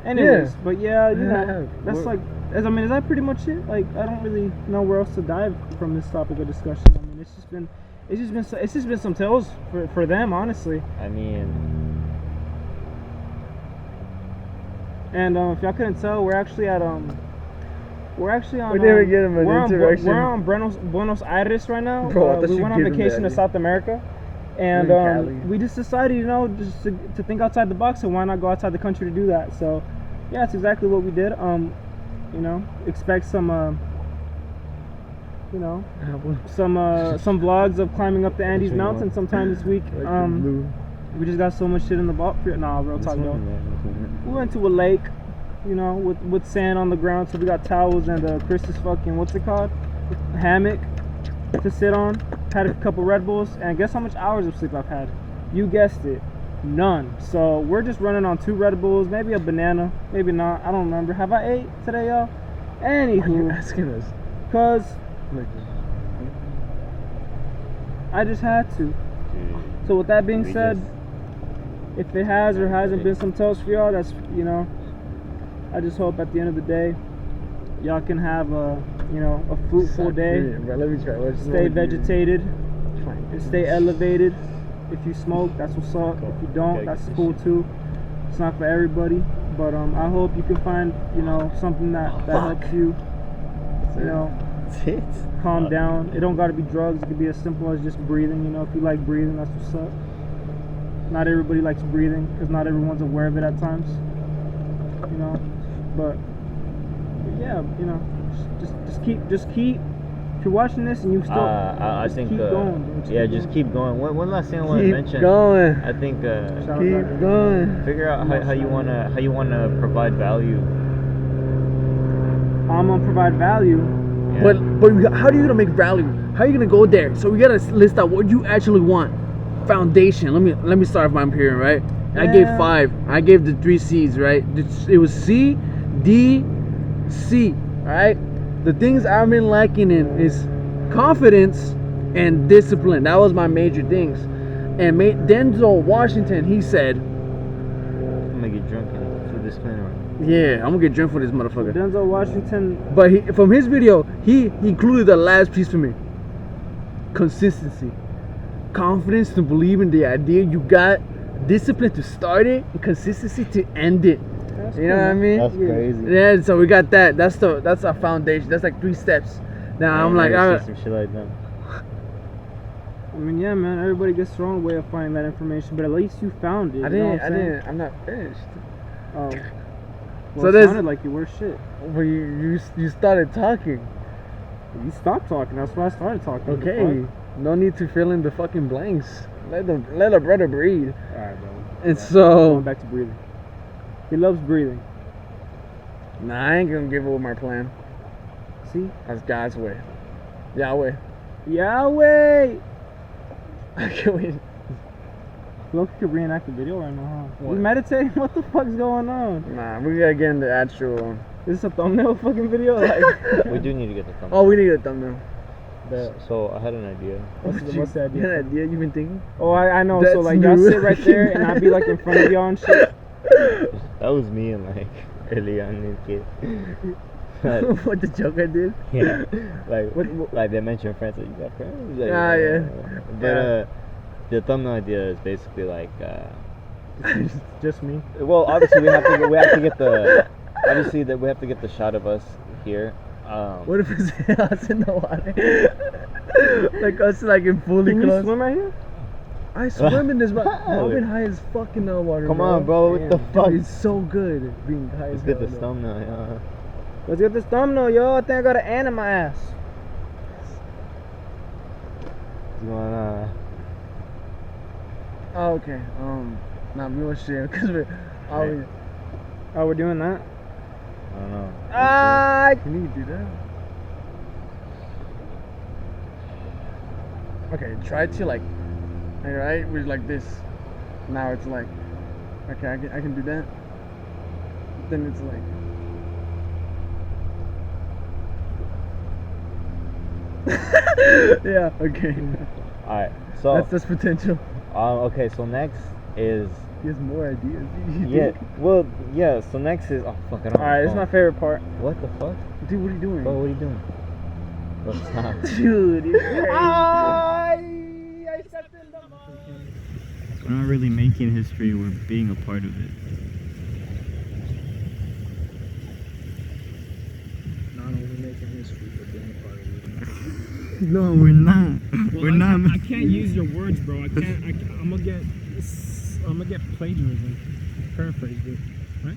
Anyways, Yeah. but yeah, you know, Yeah. that's We're- like, is that pretty much it? Like, I don't really know where else to dive from this topic of discussion. I mean, it's just been some tales for them, honestly. I mean, And if y'all couldn't tell, we're actually on. We didn't get him an interaction. We're on Buenos Aires right now. Bro, I thought we you went on gave him vacation that. to South America, and We're in Cali. we just decided, you know, just to think outside the box, and why not go outside the country to do that? So, yeah, it's exactly what we did. You know, expect some, you know, some vlogs of climbing up the Andes Mountain sometime this week. We just got so much shit in the vault. Nah, real talk though. We went to a lake, you know, with sand on the ground, so we got towels and Chris's fucking, what's it called, hammock to sit on. Had a couple Red Bulls, and guess how much hours of sleep I've had? You guessed it, none. So we're just running on 2 Red Bulls, maybe a banana, maybe not, I don't remember. Have I ate today, y'all? Why are you Anywho, asking us? cause Like, I just had to. So with that being said, if it has or hasn't been some toast for y'all, that's, you know, I just hope at the end of the day, y'all can have a, you know, a fruitful day. Bro, let me try. Stay vegetated and stay elevated. If you smoke, that's what's up. If you don't, that's cool too. It's not for everybody, but I hope you can find, you know, something that helps you, you know, calm down. It don't gotta be drugs. It could be as simple as just breathing. You know, if you like breathing, that's what's up. not everybody likes breathing because not everyone's aware of it at times. You know, but yeah, you know, just keep. If you're watching this and you still, I think keep going. Just keep going. One last thing I want to mention. Keep going. I think Keep going. figure out how you wanna provide value. I'm gonna provide value. Yeah. But how are you gonna make value? How are you gonna go there? So we gotta list out what you actually want. Foundation. Let me start if I'm hearing right. I gave 5. I gave the 3 C's, right? It was C, D, C. Right. The things I've been lacking in is confidence and discipline. That was my major things. And Denzel Washington, he said, I'm gonna get drunk and this disclaimer. yeah, I'm gonna get drunk for this motherfucker. Denzel Washington. But from his video, he included the last piece for me. Consistency. Confidence to believe in the idea you got. Discipline to start it. And consistency to end it. That's You know cool, what I man. mean? That's crazy. Yeah, so we got that. That's our foundation. That's like 3 steps. Now I'm like, I I, some shit like that. I mean, yeah, man. Everybody gets their own way of finding that information, but at least you found it. I'm not finished. Oh. Well, So so it there's- sounded like you were shit. Well, you started talking. You stopped talking. That's why I started talking. Okay. No need to fill in the fucking blanks. Let a brother breathe. Alright, bro. And Going so, back to breathing. He loves breathing. nah, I ain't gonna give away my plan. See? That's God's way. Yahweh. Yahweh! I can't wait. Look, you could reenact the video right now, huh? What? We meditating? What the fuck's going on? Nah, we gotta get in the actual. Is this a thumbnail fucking video? Like, We do need to get the thumbnail. Oh, we need a thumbnail. So I had an idea. what's the idea? You got an idea you've been thinking? Oh, I know. That's So, like, y'all new. sit right there and I'll be, like, in front of y'all and shit. That was me and like early on in the kid. Like, What the joke I did? yeah, like What- like they mentioned friends. Like, you got friends? Like, Yeah. But the thumbnail idea is basically like. Just me. Well, obviously we have to get the obviously that we have to get the shot of us here. What if it's us in the water? Like us, like in fully Can you clothes. swim right here? I swim in this water. I've been high as fuck in the water. Come on, bro. What the Damn. fuck? Dude, it's so good being high Let's as get hell, this though. thumbnail. Yeah. Let's get this thumbnail, yo. I think I got an ant in my ass. What's going on? Oh, okay. Nah, we won't share because we're always. Oh, we're doing that? I don't know. Can you do that? Okay, try to like, alright, we're like this. Now it's like, okay, I can do that. Then it's like. Yeah. Okay. All right. So That's potential. okay. So next is He has more ideas. yeah. Well, yeah. So next is oh fuck. I don't. Alright, this is my favorite part. What the fuck? Dude, what are you doing? Bro, what are you doing? Bro, stop. Dude, you're crazy. I stepped in the mud. We're not really making history. We're being a part of it. Not only making history, but being a part of it. No, we're not. Well, I can't use your words, bro. I'm gonna get plagiarism. Paraphrased it, right?